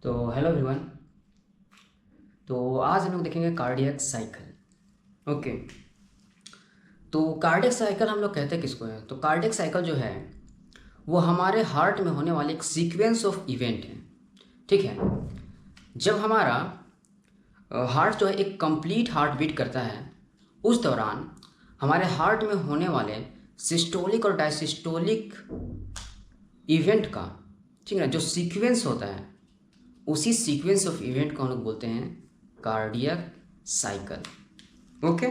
तो hello everyone. तो आज हम लोग देखेंगे कार्डियक साइकिल। ओके, तो कार्डियक साइकिल हम लोग कहते हैं किसको है? तो कार्डियक साइकिल जो है वो हमारे हार्ट में होने वाली एक सीक्वेंस ऑफ इवेंट है। ठीक है, जब हमारा हार्ट जो है एक कंप्लीट हार्ट बीट करता है, उस दौरान हमारे हार्ट में होने वाले सिस्टोलिक और डायसिस्टोलिक इवेंट का, ठीक है ना, जो सीक्वेंस होता है, उसी सीक्वेंस ऑफ इवेंट को हम लोग बोलते हैं कार्डियक साइकिल। ओके,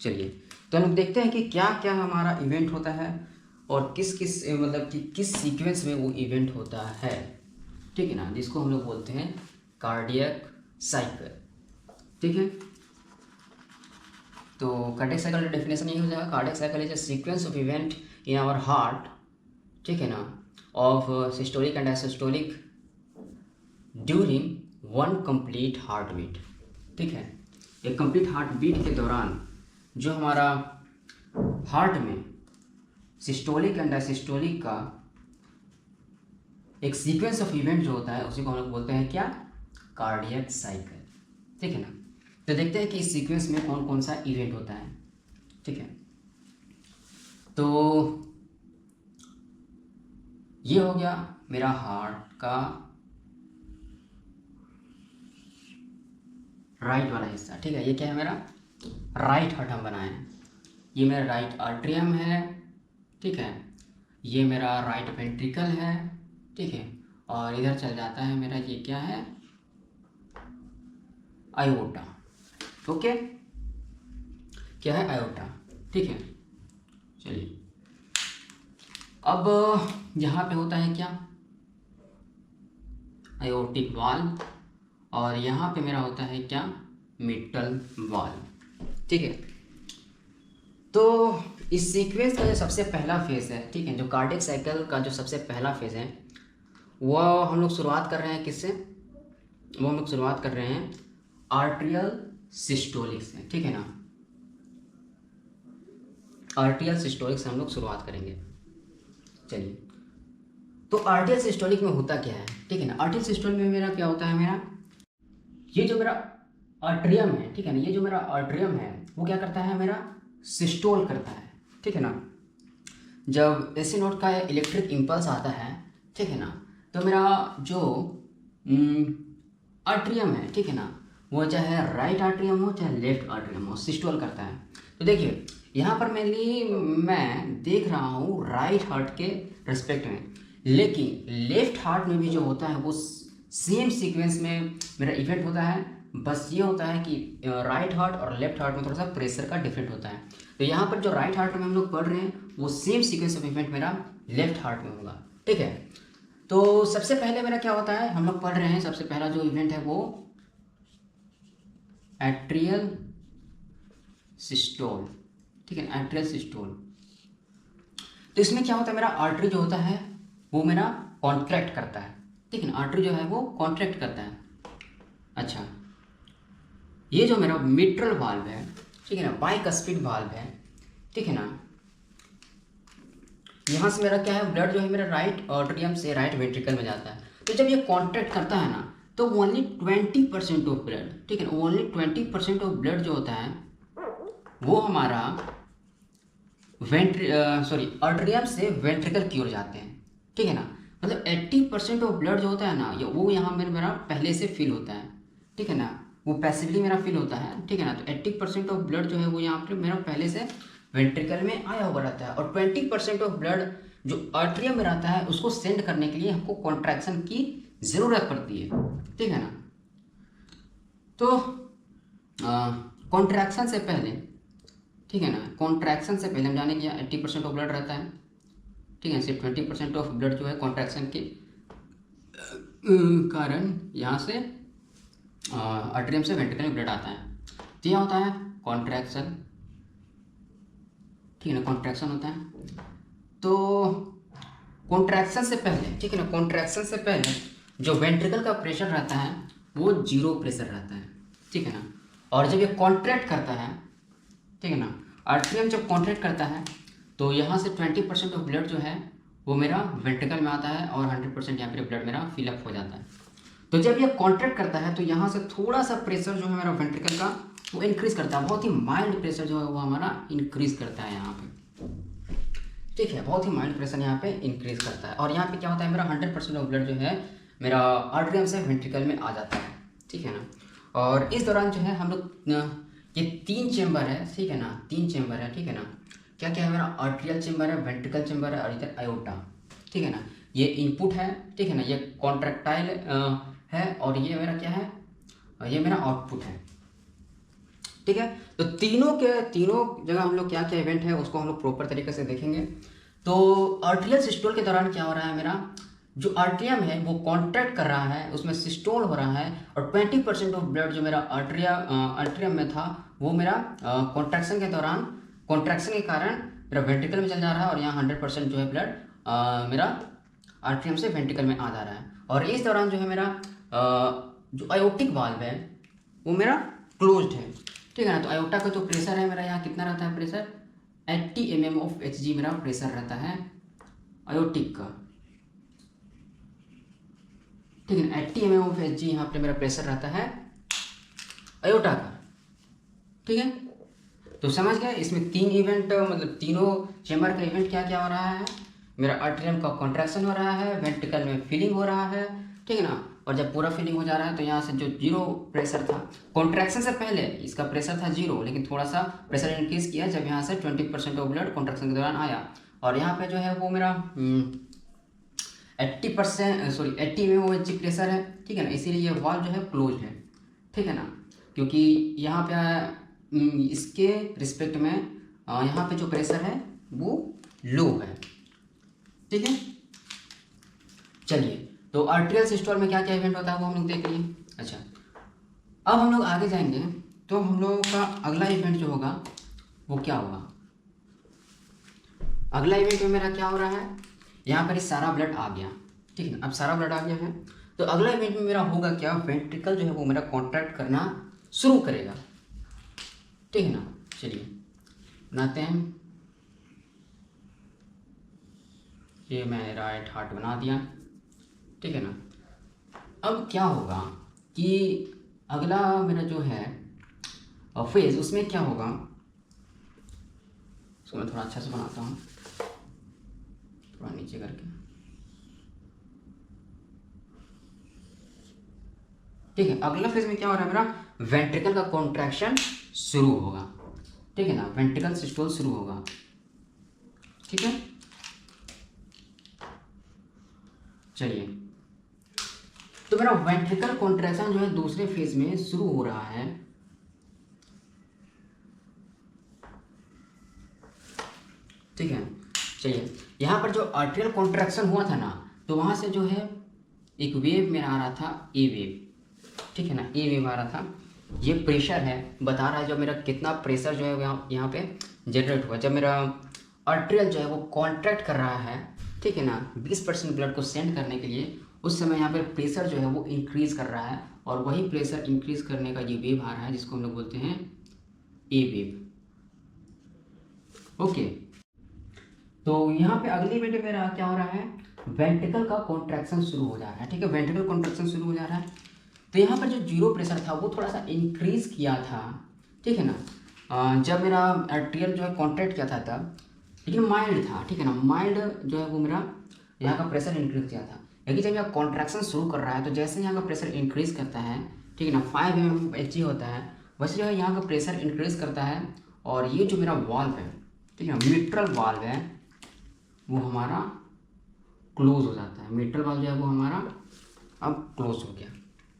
चलिए तो हम लोग देखते हैं कि क्या क्या हमारा इवेंट होता है और किस किस मतलब कि किस सीक्वेंस में वो इवेंट होता है। ठीक है ना, जिसको हम लोग बोलते हैं कार्डियक साइकिल। ठीक है, तो कार्डियक साइकिल का डेफिनेशन ये हो जाएगा, cardiac cycle is a sequence of event in our heart, ठीक है ना, of systolic and diastolic during one complete heart beat. ठीक है, एक कंप्लीट हार्ट बीट के दौरान जो हमारा हार्ट में सिस्टोलिक एंड डायसिस्टोलिक का एक सीक्वेंस ऑफ इवेंट जो होता है, उसी को हम लोग बोलते हैं क्या? Cardiac cycle. ठीक है ना, तो देखते हैं कि इस सीक्वेंस में कौन कौन सा इवेंट होता है। ठीक है, तो ये हो गया मेरा हार्ट का राइट वाला हिस्सा। ठीक है, ये क्या है? मेरा राइट हार्ट हम बनाए हैं। ये मेरा राइट आर्ट्रियम है। ठीक है, ये मेरा राइट वेंट्रिकल है। ठीक है, और इधर चल जाता है मेरा, ये क्या है? आयोटा। ओके, क्या है? आयोटा। ठीक है, चलिए अब यहाँ पे होता है क्या? आयोटिक वाल्व, और यहाँ पे मेरा होता है क्या? मिटल वाल्व। ठीक है, तो इस सीक्वेंस का जो सबसे पहला फेज है, ठीक है, जो कार्डियक साइकिल का जो सबसे पहला फेज है, वह हम लोग शुरुआत कर रहे हैं किससे? वो हम लोग शुरुआत कर रहे हैं आर्ट्रियल सिस्टोलिक से। ठीक है ना, आर्ट्रियल सिस्टोलिक से हम लोग शुरुआत करेंगे। चलिए, तो आर्ट्रियल सिस्टोलिक में होता क्या है? ठीक है ना, आर्ट्रियल सिस्टोलिक में मेरा क्या होता है? मेरा ये जो मेरा आर्ट्रियम है, ठीक है ना, ये जो मेरा आर्ट्रियम है वो क्या करता है? मेरा सिस्टोल करता है। ठीक है ना, जब एसी नोड का इलेक्ट्रिक इम्पल्स आता है, ठीक है ना, तो मेरा जो आर्ट्रियम है, ठीक है ना, वो चाहे राइट आर्ट्रियम हो चाहे लेफ्ट आर्ट्रियम हो, सिस्टोल करता है। तो देखिए यहाँ पर मेनली मैं देख रहा हूँ राइट हार्ट के रिस्पेक्ट में, लेकिन लेफ्ट हार्ट में भी जो होता है वो सेम सीक्वेंस में मेरा इवेंट होता है। बस ये होता है कि राइट हार्ट और लेफ्ट हार्ट में थोड़ा सा प्रेशर का डिफरेंट होता है। तो यहाँ पर जो राइट हार्ट में हम लोग पढ़ रहे हैं वो सेम सीक्वेंस ऑफ इवेंट मेरा लेफ्ट हार्ट में होगा। ठीक है, तो सबसे पहले मेरा क्या होता है? हम लोग पढ़ रहे हैं सबसे पहला जो इवेंट है वो एट्रियल सिस्टोल। ठीक है, एट्रियल सिस्टोल। तो इसमें क्या होता है? मेरा आर्टरी जो होता है वो मेरा कॉन्ट्रैक्ट करता है। ठीक है ना, आर्टरी जो है वो कॉन्ट्रैक्ट करता है। अच्छा, ये जो मेरा मिट्रल वाल्व है, ठीक है ना, बाइकस्पिड वाल्व है, ठीक है ना, यहाँ से मेरा क्या है? ब्लड जो है मेरा राइट आर्टरियम से राइट वेंट्रिकल में जाता है। तो जब ये कॉन्ट्रैक्ट करता है ना, तो ओनली 20% ऑफ ब्लड, ठीक है ना, ओनली 20% ऑफ ब्लड जो होता है वो हमारा आर्टरियम से वेंट्रिकल की ओर जाते हैं। ठीक है ना, मतलब 80% ऑफ ब्लड जो होता है ना, वो यहाँ मेरा पहले से फिल होता है। ठीक है ना, वो पैसिवली मेरा फिल होता है। ठीक है ना, तो 80% ऑफ ब्लड जो है वो यहाँ पर मेरा पहले से वेंट्रिकल में आया हुआ रहता है, और 20% ऑफ ब्लड जो आर्टरियम में रहता है उसको सेंड करने के लिए हमको कॉन्ट्रैक्शन की ज़रूरत पड़ती है। ठीक है ना, तो कॉन्ट्रैक्शन से पहले, ठीक है ना, कॉन्ट्रैक्शन से पहले हम जाने कि 80% ऑफ ब्लड रहता है। ठीक है, सिर्फ 20% ऑफ ब्लड जो है कॉन्ट्रैक्शन के कारण यहाँ से आर्टरियम से वेंट्रिकल में ब्लड आता है। तो यह होता है कॉन्ट्रैक्शन। ठीक है ना, कॉन्ट्रैक्शन होता है। तो कॉन्ट्रैक्शन से पहले, ठीक है ना, कॉन्ट्रैक्शन से पहले जो वेंट्रिकल का प्रेशर रहता है वो 0 प्रेशर रहता है। ठीक है ना, और जब ये कॉन्ट्रैक्ट करता है, ठीक है ना, आर्टरियम जब कॉन्ट्रैक्ट करता है तो यहाँ से 20% ऑफ ब्लड जो है वो मेरा वेंट्रिकल में आता है, और 100% यहाँ पर ब्लड मेरा फिलअप हो जाता है। तो जब ये कॉन्ट्रैक्ट करता है तो यहाँ से थोड़ा सा प्रेशर जो है मेरा वेंट्रिकल का वो इंक्रीज करता है, बहुत ही माइल्ड प्रेशर जो है वो हमारा इंक्रीज करता है यहाँ पे, ठीक है, बहुत ही माइल्ड प्रेशर यहाँ पे इंक्रीज करता है। और यहाँ पे क्या होता है, मेरा 100% ऑफ ब्लड जो है मेरा आर्टरियम से वेंट्रिकल में आ जाता है, ठीक है ना। और इस दौरान जो है हम लोग ये 3 चेम्बर है, ठीक है ना, 3 चेम्बर है, ठीक है ना। क्या क्या है, मेरा आर्टरियल चेम्बर है, वेंट्रिकल चेम्बर है और इधर आयोटा, ठीक है ना। ये इनपुट है, ठीक है ना, ये कॉन्ट्रैक्टाइल है और ये मेरा क्या है, ये मेरा आउटपुट है, ठीक है। तो तीनों जगह हम लोग क्या क्या इवेंट है उसको हम लोग प्रॉपर तरीके से देखेंगे। तो आर्टरियल सिस्टोल के दौरान क्या हो रहा है, मेरा जो आर्टरियम है वो कॉन्ट्रैक्ट कर रहा है, उसमें सिस्टोल हो रहा है और 20% ऑफ ब्लड जो मेरा आर्टरियम में था वो मेरा कॉन्ट्रैक्शन के दौरान, कॉन्ट्रैक्शन के कारण मेरा वेंट्रिकल में चल जा रहा है और यहाँ 100% जो है ब्लड मेरा आर्टरियम से वेंट्रिकल में आ जा रहा है। और इस दौरान जो है मेरा जो आयोटिक वाल्व है वो मेरा क्लोज्ड है, ठीक है ना। तो आयोटा का जो प्रेशर है मेरा यहाँ कितना रहता है, प्रेशर 80 mm ऑफ Hg मेरा प्रेशर रहता है आयोटिक का, ठीक है ना। 80 mm ऑफ Hg यहाँ पे मेरा प्रेशर रहता है आयोटा का, ठीक है। तो समझ गए, इसमें 3 इवेंट, मतलब तीनों चेम्बर का इवेंट क्या क्या हो रहा है, मेरा आर्टरियम का कॉन्ट्रैक्शन हो रहा है, वेंट्रिकल में फिलिंग हो रहा है, ठीक है ना। और जब पूरा फिलिंग हो जा रहा है तो यहाँ से जो 0 प्रेशर था, कॉन्ट्रैक्शन से पहले इसका प्रेशर था 0, लेकिन थोड़ा सा प्रेशर इंक्रीज किया जब यहाँ से 20% ऑफ ब्लड कॉन्ट्रैक्शन के दौरान आया। और यहाँ पे जो है वो मेरा 80 mm प्रेशर है, ठीक है ना, इसीलिए ये वाल्व जो है क्लोज है, ठीक है ना। क्योंकि यहाँ पे इसके रिस्पेक्ट में यहाँ पे जो प्रेशर है वो लो है, ठीक है। चलिए, तो आर्टरियल सिस्टोल में क्या क्या इवेंट होता है वो हम लोग देख लिए। अच्छा, अब हम लोग आगे जाएंगे तो हम लोगों का अगला इवेंट जो होगा वो क्या होगा। अगला इवेंट में मेरा क्या हो रहा है, यहाँ पर ये सारा ब्लड आ गया, ठीक है ना। अब सारा ब्लड आ गया है तो अगला इवेंट में मेरा होगा क्या, वेंट्रिकल जो है वो मेरा कॉन्ट्रैक्ट करना शुरू करेगा, ठीक है ना। चलिए बनाते हैं, ये मैं राइट हार्ट बना दिया, ठीक है ना। अब क्या होगा कि अगला मेरा जो है फेज, उसमें क्या होगा, इसको मैं थोड़ा अच्छा से बनाता हूँ, थोड़ा नीचे करके, ठीक है। अगला फेज में क्या हो रहा है, मेरा वेंट्रिकल का कॉन्ट्रैक्शन शुरू होगा, ठीक है ना, वेंट्रिकल सिस्टोल शुरू होगा, ठीक है। चलिए, तो मेरा वेंट्रिकल कॉन्ट्रैक्शन जो है दूसरे फेज में शुरू हो रहा है, ठीक है। चलिए, यहाँ पर जो आर्टरियल कॉन्ट्रैक्शन हुआ था ना, तो वहाँ से जो है एक वेव मेरा आ रहा था, ए वेव, ठीक है ना, ए वेव आ रहा था। ये प्रेशर है, बता रहा है जो मेरा कितना प्रेशर जो है यहाँ पे जनरेट हुआ जब मेरा आर्टरियल जो है वो कॉन्ट्रैक्ट कर रहा है, ठीक है ना, 20% ब्लड को सेंड करने के लिए। उस समय यहाँ पर प्रेशर जो है वो इंक्रीज कर रहा है और वही प्रेशर इंक्रीज करने का ये वेव आ रहा है जिसको हम लोग बोलते हैं ए वेव, ओके। तो यहाँ पे अगली इवेंट मेरा क्या हो रहा है, वेंट्रिकल का कॉन्ट्रैक्शन शुरू हो जा रहा है, ठीक है, वेंट्रिकल कॉन्ट्रैक्शन शुरू हो जा रहा है। तो यहाँ पर जो 0 प्रेशर था वो थोड़ा सा इंक्रीज किया था, ठीक है ना, जब मेरा आर्टरियल जो है कॉन्ट्रैक्ट किया था तब, लेकिन माइल्ड था, ठीक है ना, माइल्ड जो है वो मेरा यहाँ का प्रेशर इंक्रीज किया था। लेकिन जब यहाँ कॉन्ट्रैक्शन शुरू कर रहा है तो जैसे यहाँ का प्रेशर इंक्रीज करता है, ठीक है ना, 5 mm होता है, वैसे जो है यहाँ का प्रेशर इंक्रीज करता है और ये जो मेरा वाल्व है, ठीक है, मिट्रल वाल्व है, वो हमारा क्लोज हो जाता है। मिट्रल वाल्व जो है वो हमारा अब क्लोज हो गया,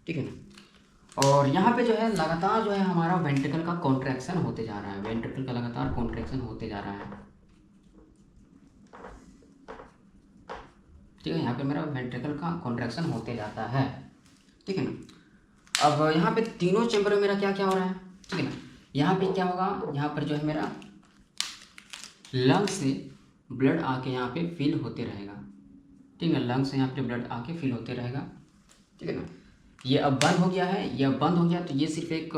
ठीक है ना। और यहाँ पे जो है लगातार जो है हमारा वेंट्रिकल का कॉन्ट्रैक्शन होते जा रहा है, वेंट्रिकल का लगातार कॉन्ट्रैक्शन होते जा रहा है, ठीक है। यहाँ पे मेरा वेंट्रिकल का कॉन्ट्रैक्शन होते जाता है, ठीक है ना। अब यहाँ पे तीनों चैम्बर में मेरा क्या क्या हो रहा है, ठीक है ना। यहाँ पे क्या होगा, यहाँ पर जो है मेरा लंग से ब्लड आके यहाँ पे फिल होते रहेगा, ठीक है, लंग से यहाँ पे ब्लड आके फिल होते रहेगा, ठीक है ना। ये अब बंद हो गया है, ये अब बंद हो गया तो ये सिर्फ एक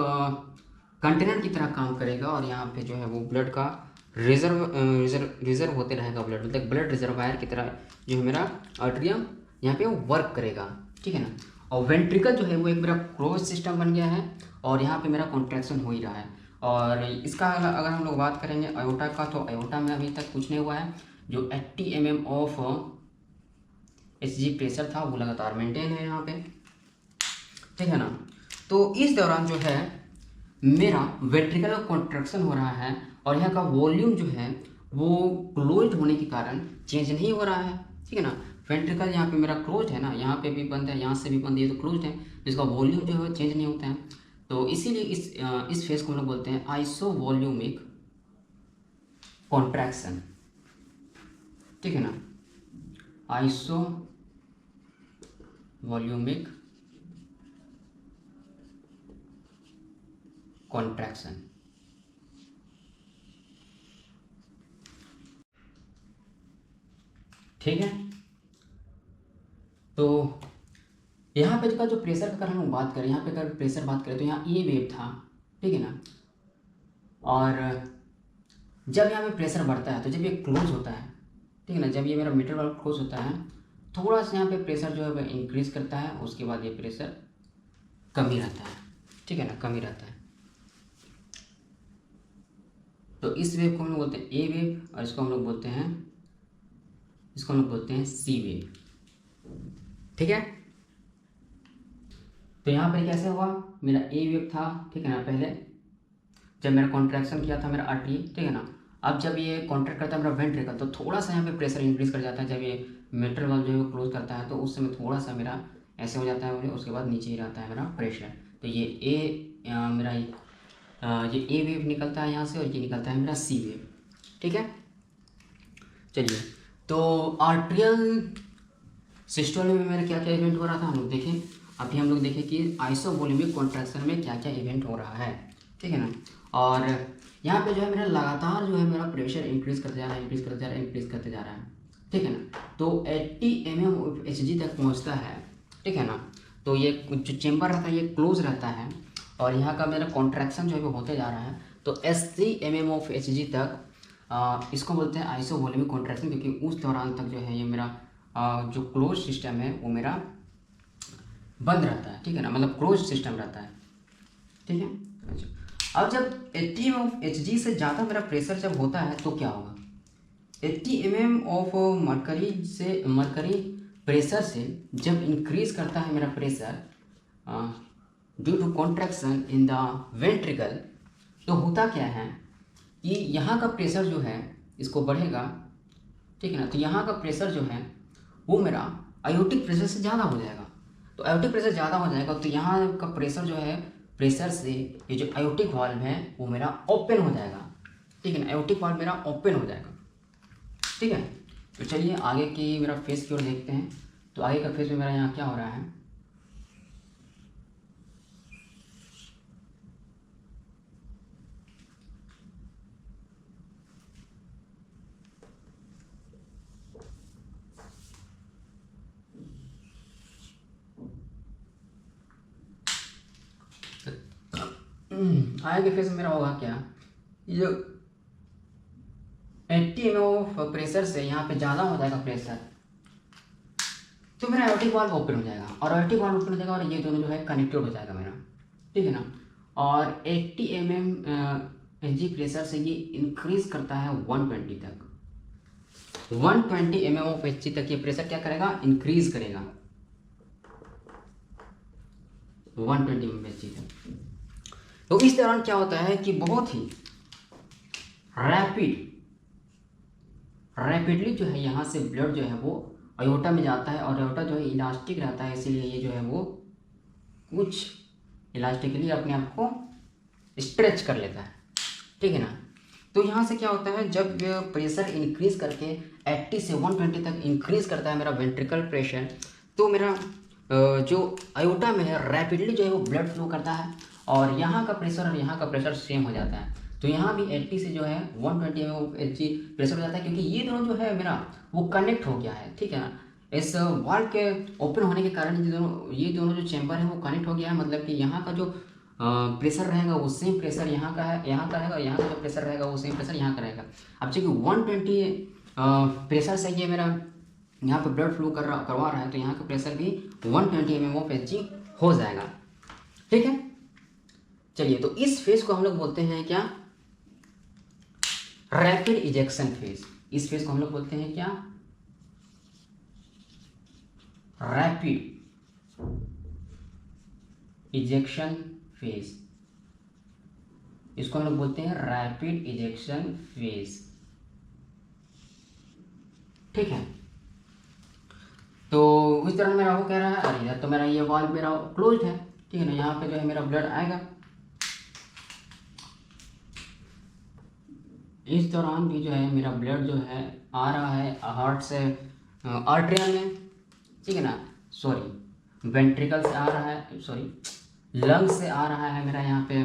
कंटेनर की तरह काम करेगा और यहाँ पे जो है वो ब्लड का रिजर्व होते रहेगा, ब्लड मतलब ब्लड रिजर्वायर की तरह जो है मेरा आर्टरियम यहाँ पे वर्क करेगा, ठीक है ना। और वेंट्रिकल जो है वो एक मेरा क्लोज सिस्टम बन गया है और यहाँ पे मेरा कॉन्ट्रैक्शन हो ही रहा है। और इसका अगर हम लोग बात करेंगे अयोटा का, तो अयोटा में अभी तक कुछ नहीं हुआ है। जो 80 mm ऑफ HG प्रेशर था वो लगातार मेंटेन है यहाँ पे, ठीक है ना। तो इस दौरान जो है मेरा वेंट्रिकल का कॉन्ट्रैक्शन हो रहा है और यहाँ का वॉल्यूम जो है वो क्लोज्ड होने के कारण चेंज नहीं हो रहा है, ठीक है ना। वेंट्रिकल यहाँ पे मेरा क्लोज है ना, यहाँ पे भी बंद है, यहाँ से भी बंद है, ये तो क्लोज है, जिसका वॉल्यूम जो है चेंज नहीं होता है। तो इसीलिए इस फेज को हम लोग बोलते हैं आइसो वॉल्यूमिक कॉन्ट्रैक्शन, ठीक है ना, आइसो वॉल्यूमिक कॉन्ट्रैक्शन। ठीक है, तो यहाँ पे का जो प्रेशर का अगर हम बात करें, यहाँ पे अगर प्रेशर बात करें तो यहाँ ए वेव था, ठीक है ना। और जब यहाँ पे प्रेशर बढ़ता है तो जब ये क्लोज होता है, ठीक है ना, जब ये मेरा मीटर वाल्व क्लोज होता है थोड़ा सा यहाँ पे प्रेशर जो है वह इंक्रीज करता है, उसके बाद ये प्रेशर कम ही रहता है, ठीक है ना, कम ही रहता है। तो इस वेव को हम लोग बोलते हैं ए वेव और इसको हम लोग बोलते हैं सी वेव, ठीक है। तो यहाँ पर कैसे हुआ, मेरा ए वेव था, ठीक है ना, पहले जब मेरा कॉन्ट्रैक्शन किया था मेरा आर्टरी, ठीक है ना। अब जब ये कॉन्ट्रैक्ट करता है मेरा वेंट्रिकल तो थोड़ा सा यहाँ पे प्रेशर इंक्रीज कर जाता है। जब ये मीटर वाल्व जो है वो क्लोज करता है तो उस समय थोड़ा सा मेरा ऐसे हो जाता है मुझे, उसके बाद नीचे ही रहता है मेरा प्रेशर। तो ये मेरा ये ए वेव निकलता है यहाँ से और ये निकलता है मेरा सी वेव, ठीक है। चलिए, तो आर्ट्रियल सिस्टोल में मेरा क्या क्या इवेंट हो रहा था हम लोग देखें। अभी हम लोग देखें कि आइसोवोल्यूमिक कॉन्ट्रैक्शन में क्या क्या इवेंट हो रहा है, ठीक है ना। और यहाँ पे जो है मेरा लगातार जो है मेरा प्रेशर इंक्रीज करते जा रहा है, ठीक है ना। तो 80 mm HG तक पहुँचता है, ठीक है ना। तो ये जो चेम्बर रहता है ये क्लोज रहता है और यहाँ का मेरा कॉन्ट्रैक्शन जो है वो होते जा रहा है। तो 80 mm ऑफ HG तक इसको बोलते हैं आइसोवोल्यूमिक कॉन्ट्रैक्शन, क्योंकि उस दौरान तक जो है ये मेरा जो क्लोज सिस्टम है वो मेरा बंद रहता है, ठीक है ना, मतलब क्लोज सिस्टम रहता है, ठीक है। अच्छा, अब जब 80 ऑफ HG से ज़्यादा मेरा प्रेशर जब होता है तो क्या होगा, 80 mm ऑफ मरकरी प्रेशर से जब इंक्रीज करता है मेरा pressure due to contraction in the ventricle, तो होता क्या है कि यहाँ का प्रेशर जो है इसको बढ़ेगा, ठीक है ना। तो यहाँ का प्रेशर जो है वो मेरा आयोटिक प्रेशर से ज़्यादा हो जाएगा। तो आयोटिक प्रेशर ज़्यादा हो जाएगा तो यहाँ का प्रेशर जो है, प्रेशर से ये जो आयोटिक वाल्व है वो मेरा ओपन हो जाएगा, ठीक है ना, आयोटिक वाल्व मेरा ओपन हो जाएगा, ठीक है। तो चलिए आगे की मेरा फेस की ओर देखते हैं। तो आगे का फेस में मेरा यहाँ क्या हो रहा है, आगे के फेस में मेरा होगा क्या, ये 80 mm ऑफ प्रेशर से यहाँ पे ज़्यादा हो जाएगा प्रेशर, तो मेरा आयोटिक वाल्व ओपन हो जाएगा और आयोटिक वाल्व ओपन हो जाएगा और ये दोनों जो है कनेक्टेड हो जाएगा मेरा, ठीक है ना। और 80 mm HG प्रेशर से ये इंक्रीज करता है 120 तक, 120 mm ऑफ HG तक ये प्रेशर क्या करेगा, इंक्रीज करेगा 120 mm HG तक। तो इस दौरान क्या होता है कि बहुत ही रैपिडली जो है यहाँ से ब्लड जो है वो अयोटा में जाता है और अयोटा जो है इलास्टिक रहता है, इसीलिए ये जो है वो कुछ इलास्टिकली अपने आप को स्ट्रेच कर लेता है, ठीक है ना। तो यहाँ से क्या होता है, जब प्रेशर इंक्रीज करके 80 से 120 तक इंक्रीज करता है मेरा वेंट्रिकल प्रेशर, तो मेरा जो अयोटा में है रैपिडली जो है वो ब्लड फ्लो करता है और यहाँ का प्रेशर और यहाँ का प्रेशर सेम हो जाता है। तो यहाँ भी 80 से जो है 120 HG प्रेशर हो जाता है, क्योंकि ये दोनों जो है मेरा वो कनेक्ट हो गया है, ठीक है ना। इस वाल्व के ओपन होने के कारण ये दोनों जो चैम्बर है वो कनेक्ट हो गया है, मतलब कि यहाँ का जो प्रेशर रहेगा वो सेम प्रेशर यहाँ का रहेगा, यहाँ का जो प्रेशर रहेगा वो सेम प्रेशर यहाँ का रहेगा। अब चूँकि 120 प्रेशर से ये मेरा यहाँ पे ब्लड फ्लो करवा रहा है, तो यहाँ का प्रेशर भी 120 mm ऑफ Hg हो जाएगा। ठीक है, चलिए, तो इस फेज को हम लोग बोलते हैं क्या, रैपिड इजेक्शन फेज। इस फेज को हम लोग बोलते हैं क्या, रैपिड इजेक्शन फेज। इसको हम लोग बोलते हैं रैपिड इजेक्शन फेज। ठीक है, तो इस तरह मेरा वो कह रहा है, अरे यार तो मेरा ये वाल्व मेरा क्लोज्ड है, ठीक है ना, यहाँ पे जो है मेरा ब्लड आएगा। इस दौरान भी जो है मेरा ब्लड जो है आ रहा है हार्ट से आर्टरियम में, ठीक है ना, सॉरी वेंट्रिकल से आ रहा है, सॉरी लंग से आ रहा है मेरा यहाँ पे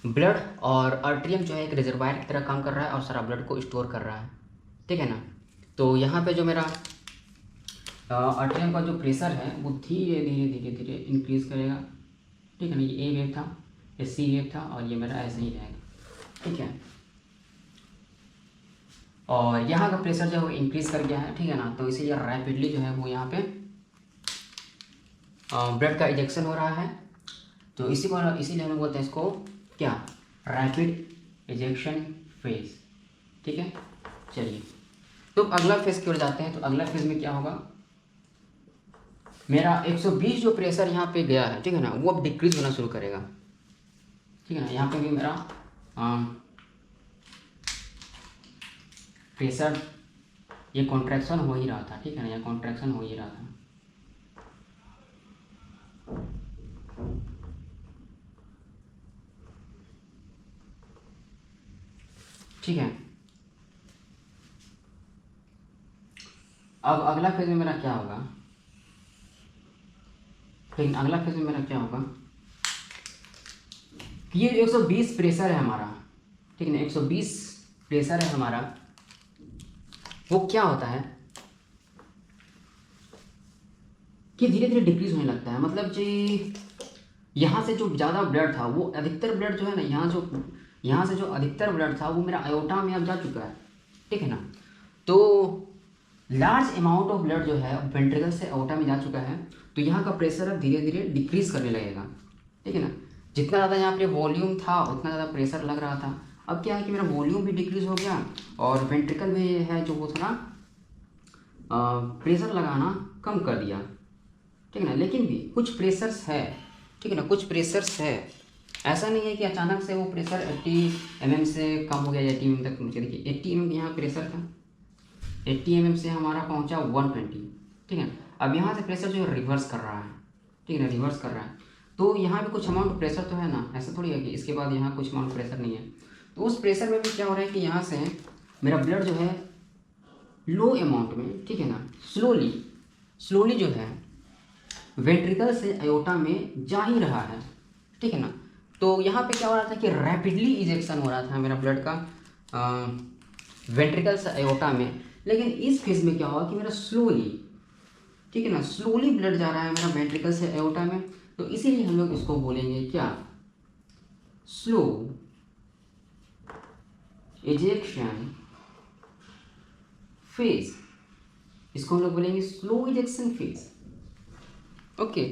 ब्लड, और आर्टरियम जो है एक रिजर्वायर की तरह काम कर रहा है और सारा ब्लड को स्टोर कर रहा है। ठीक है ना, तो यहाँ पे जो मेरा आर्टरियम का जो प्रेशर है वो धीरे धीरे धीरे धीरे इंक्रीज़ करेगा। ठीक है ना, ये ए वेव था, ये सी वेव था, और ये मेरा ऐसे ही रहेगा। ठीक है, और यहाँ का प्रेशर जो है वो इंक्रीज़ कर गया है। ठीक है ना, तो इसीलिए रैपिडली जो है वो यहाँ पे ब्लड का इजेक्शन हो रहा है। तो इसीलिए हम लोग बोलते हैं इसको क्या, रैपिड इजेक्शन फेज। ठीक है, चलिए, तो अगला फेज की ओर जाते हैं। तो अगला फेज में क्या होगा, मेरा 120 जो प्रेशर यहाँ पे गया है, ठीक है ना, वो अब डिक्रीज होना शुरू करेगा। ठीक है ना, यहाँ पे भी मेरा प्रेशर ये कॉन्ट्रैक्शन हो ही रहा था। ठीक है ना, ये कॉन्ट्रैक्शन हो ही रहा था। ठीक है, अब अगला फेज में मेरा क्या होगा, लेकिन अगला फेज में मेरा क्या होगा कि ये 120 प्रेशर है हमारा, ठीक है ना, 120 प्रेशर है हमारा, वो क्या होता है कि धीरे धीरे डिक्रीज होने लगता है। मतलब जी यहाँ से जो ज़्यादा ब्लड था वो अधिकतर ब्लड जो है ना, यहाँ से जो अधिकतर ब्लड था वो मेरा आयोटा में अब जा चुका है। ठीक है ना, तो लार्ज अमाउंट ऑफ ब्लड जो है वेंट्रिकल से आयोटा में जा चुका है, तो यहाँ का प्रेशर अब धीरे धीरे डिक्रीज करने लगेगा। ठीक है ना, जितना ज़्यादा यहाँ पे वॉल्यूम था उतना ज़्यादा प्रेशर लग रहा था। अब क्या है कि मेरा वॉल्यूम भी डिक्रीज हो गया और वेंट्रिकल में है जो वो थोड़ा प्रेशर लगाना कम कर दिया। ठीक है ना, लेकिन भी कुछ प्रेशर्स है। ठीक है ना, कुछ प्रेशर्स है, ऐसा नहीं है कि अचानक से वो प्रेशर 80 mm से कम हो गया या 80 mm तक पहुँच गया। देखिए 80 mm यहाँ प्रेशर था, 80 mm से हमारा पहुँचा 120। ठीक है, अब यहाँ से प्रेशर जो है रिवर्स कर रहा है। ठीक है ना, रिवर्स कर रहा है, तो यहाँ पे कुछ अमाउंट प्रेशर तो है ना, ऐसा थोड़ी है कि इसके बाद यहाँ कुछ अमाउंट प्रेशर नहीं है। तो उस प्रेशर में भी क्या हो रहा है कि यहाँ से मेरा ब्लड जो है लो अमाउंट में, ठीक है ना, स्लोली जो है वेंट्रिकल से आयोटा में जा ही रहा है। ठीक है ना, तो यहाँ पे क्या हो रहा था कि रैपिडली इजेक्शन हो रहा था मेरा ब्लड का वेंट्रिकल से आयोटा में, लेकिन इस फेज में क्या हुआ कि मेरा स्लोली, ठीक है ना, स्लोली ब्लड जा रहा है मेरा वेंट्रिकल से आयोटा में। तो इसीलिए हम लोग इसको बोलेंगे क्या, स्लो इजेक्शन फेज। इसको हम लोग बोलेंगे स्लो इजेक्शन फेज। ओके,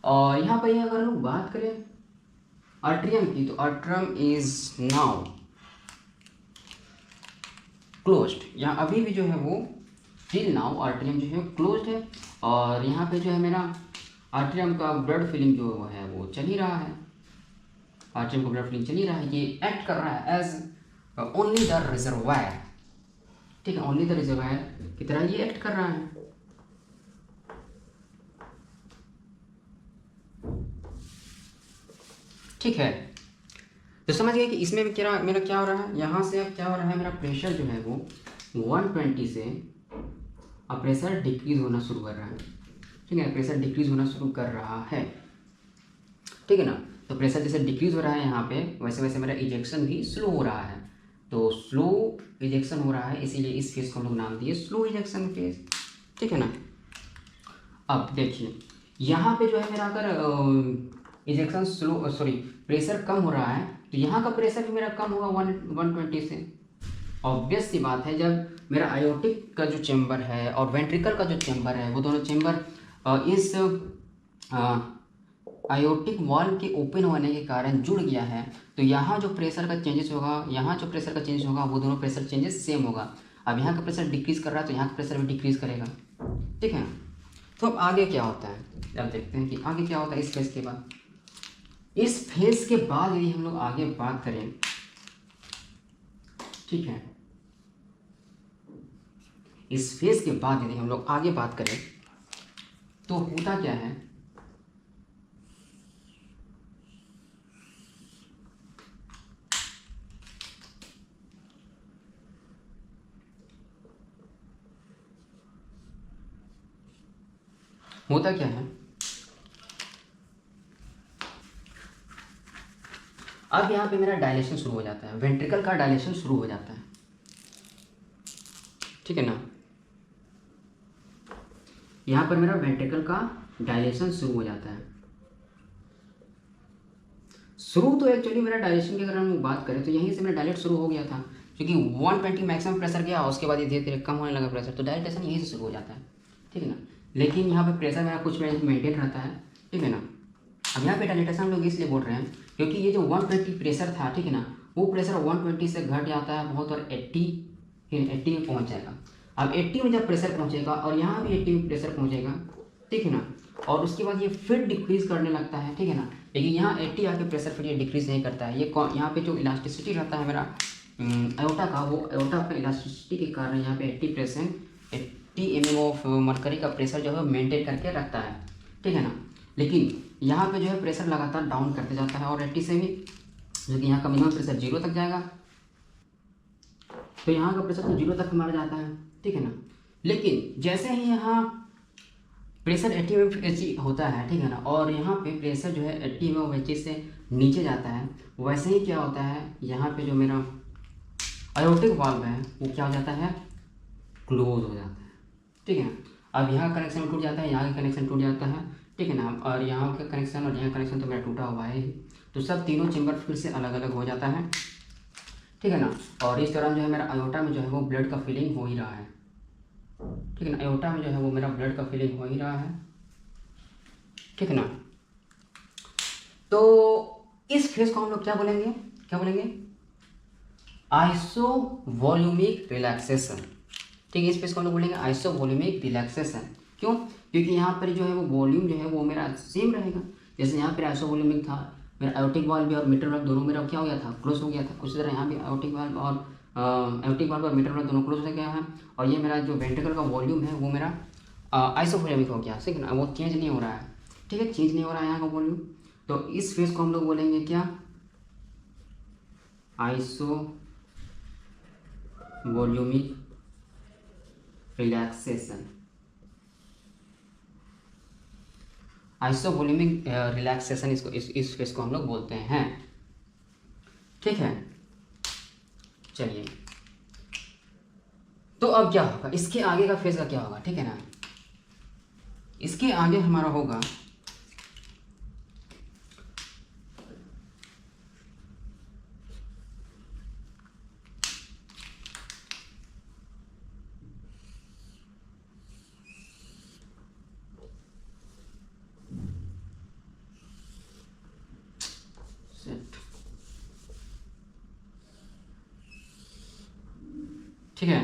और यहाँ पर अगर हम लोग बात करें आर्टरियम की, तो आर्टरियम इज नाउ क्लोज्ड। यहाँ अभी भी जो है वो टिल नाउ आर्टरियम जो है क्लोज्ड है, और यहाँ पे जो है मेरा आर्टरियम का ब्लड फिलिंग जो है वो चल ही रहा है। आर्टरियम का ब्लड फिलिंग चल ही रहा है, ये एक्ट कर रहा है एज ओनली द रिजर्वायर। ठीक है, ओनली द रिजर्वायर की तरह ये एक्ट कर रहा है। ठीक है, तो समझ गए कि इसमें भी क्या मेरा क्या हो रहा है, यहाँ से अब क्या हो रहा है, मेरा प्रेशर जो है वो 120 से अब प्रेशर डिक्रीज होना शुरू कर रहा है। ठीक है, प्रेशर डिक्रीज होना शुरू कर रहा है। ठीक है ना, तो प्रेशर जैसे डिक्रीज हो रहा है यहाँ पे, वैसे वैसे मेरा इजेक्शन भी स्लो हो रहा है। तो स्लो इजेक्शन हो रहा है, इसीलिए इस फेज को हम लोग नाम दिए स्लो इजेक्शन फेज। ठीक है ना, अब देखिए यहाँ पे जो है मेरा अगर इजेक्शन स्लो, सॉरी प्रेशर कम हो रहा है, तो यहाँ का प्रेशर भी मेरा कम होगा 120 से। ऑब्वियस सी बात है, जब मेरा आयोटिक का जो चेम्बर है और वेंट्रिकल का जो चेम्बर है वो दोनों चेम्बर इस आयोटिक वाल्व के ओपन होने के कारण जुड़ गया है, तो यहाँ जो प्रेशर का चेंजेस होगा, यहाँ जो प्रेशर का चेंजेस होगा वो दोनों प्रेशर चेंजेस सेम होगा। अब यहाँ का प्रेशर डिक्रीज कर रहा है तो यहाँ का प्रेशर भी डिक्रीज करेगा, ठीक है ना। तो अब आगे क्या होता है, अब देखते हैं कि आगे क्या होता है इस फेज के बाद। इस फेज के बाद यदि हम लोग आगे बात करें, ठीक है, इस फेज के बाद यदि हम लोग आगे बात करें तो होता क्या है, होता क्या है, अब यहाँ पे मेरा डायलेशन शुरू हो जाता है, वेंट्रिकल का डायलेशन शुरू हो जाता है, ठीक है ना। यहाँ पर मेरा वेंट्रिकल का डायलेशन शुरू हो जाता है। शुरू तो एक्चुअली मेरा डायलेशन की अगर हम बात करें तो यहीं से मेरा डायलेट शुरू हो गया था, क्योंकि 120 मैक्सिमम प्रेशर गया, उसके बाद ये धीरे धीरे कम होने लगा प्रेशर, तो डायलेटेशन यहीं से शुरू हो जाता है, ठीक है ना। लेकिन यहाँ पे प्रेशर मेरा कुछ मेंटेन रहता है, ठीक है ना। अब यहाँ पे डायलेटेशन हम लोग इसलिए बोल रहे हैं क्योंकि ये जो 120 प्रेशर था, ठीक है ना, वो प्रेशर 120 से घट जाता है बहुत और 80 में पहुँच जाएगा। अब 80 में जब प्रेशर पहुँचेगा और यहाँ भी 80 में प्रेशर पहुँचेगा, ठीक है ना, और उसके बाद ये फिर डिक्रीज़ करने लगता है, ठीक है ना। लेकिन यहाँ 80 आके प्रेशर फिर ये डिक्रीज़ नहीं करता है, ये यहाँ पे जो इलास्टिसिटी रहता है मेरा एओर्टा का, वो एओर्टा का इलास्टिसिटी के कारण यहाँ पे 80 mm ऑफ मरकरी का प्रेशर जो है मेंटेन करके रखता है, ठीक है ना। लेकिन यहाँ पे जो है प्रेशर लगातार डाउन करते जाता है और 80 से भी, जो कि यहाँ का मिनिमम प्रेशर 0 तक जाएगा, तो यहाँ का प्रेशर तो 0 तक हमारा जाता है, ठीक है ना। लेकिन जैसे ही यहाँ प्रेशर 80 mm होता है, ठीक है ना, और यहाँ पे प्रेशर जो है 80 mm से नीचे जाता है, वैसे ही क्या होता है, यहाँ पे जो मेरा आयोटिक वाल्व है वो क्या हो जाता है, क्लोज हो जाता है, ठीक है ना। अब यहाँ कनेक्शन टूट जाता है, यहाँ का कनेक्शन टूट जाता है, ठीक है ना, और यहाँ का कनेक्शन और यहाँ कनेक्शन तो मेरा टूटा हुआ है, तो सब तीनों चेम्बर फिर से अलग अलग हो जाता है, ठीक है ना। और इस दौरान जो है मेरा आयोटा में जो है वो ब्लड का फीलिंग हो ही रहा है, ठीक है ना, आयोटा में जो है वो मेरा ब्लड का फीलिंग हो ही रहा है, ठीक है ना। तो इस फेज को हम लोग क्या बोलेंगे, आइसोवॉल्यूमिक रिलैक्सेशन, ठीक है। इस फेज को हम लोग बोलेंगे आइसोवॉल्यूमिक रिलैक्सेशन। क्यों? क्योंकि यहाँ पर जो है वो वॉल्यूम जो है वो मेरा सेम रहेगा। जैसे यहाँ पर आइसोवॉल्यूमिक था, मेरा आयोटिक वाल्व भी और मिट्रल वाल्व दोनों मेरा क्या हो गया था, क्लोज हो गया था। उसी तरह यहाँ भी आयोटिक वाल्व और मिट्रल वाल्व दोनों क्लोज हो गया है, और ये मेरा जो वेंट्रिकल का वॉल्यूम है वो मेरा आइसोवॉल्यूमिक हो गया, ठीक है ना, वो चेंज नहीं हो रहा है, ठीक है, चेंज नहीं हो रहा है यहाँ का वॉल्यूम। तो इस फेज को हम लोग बोलेंगे क्या, आइसोवॉल्यूमिक रिलैक्सेशन। आइसोवॉल्यूमिक रिलैक्सेशन इसको इस फेज को हम लोग बोलते हैं, ठीक है। चलिए, तो अब क्या होगा, इसके आगे का फेज का क्या होगा, ठीक है ना। इसके आगे हमारा होगा ठीक है।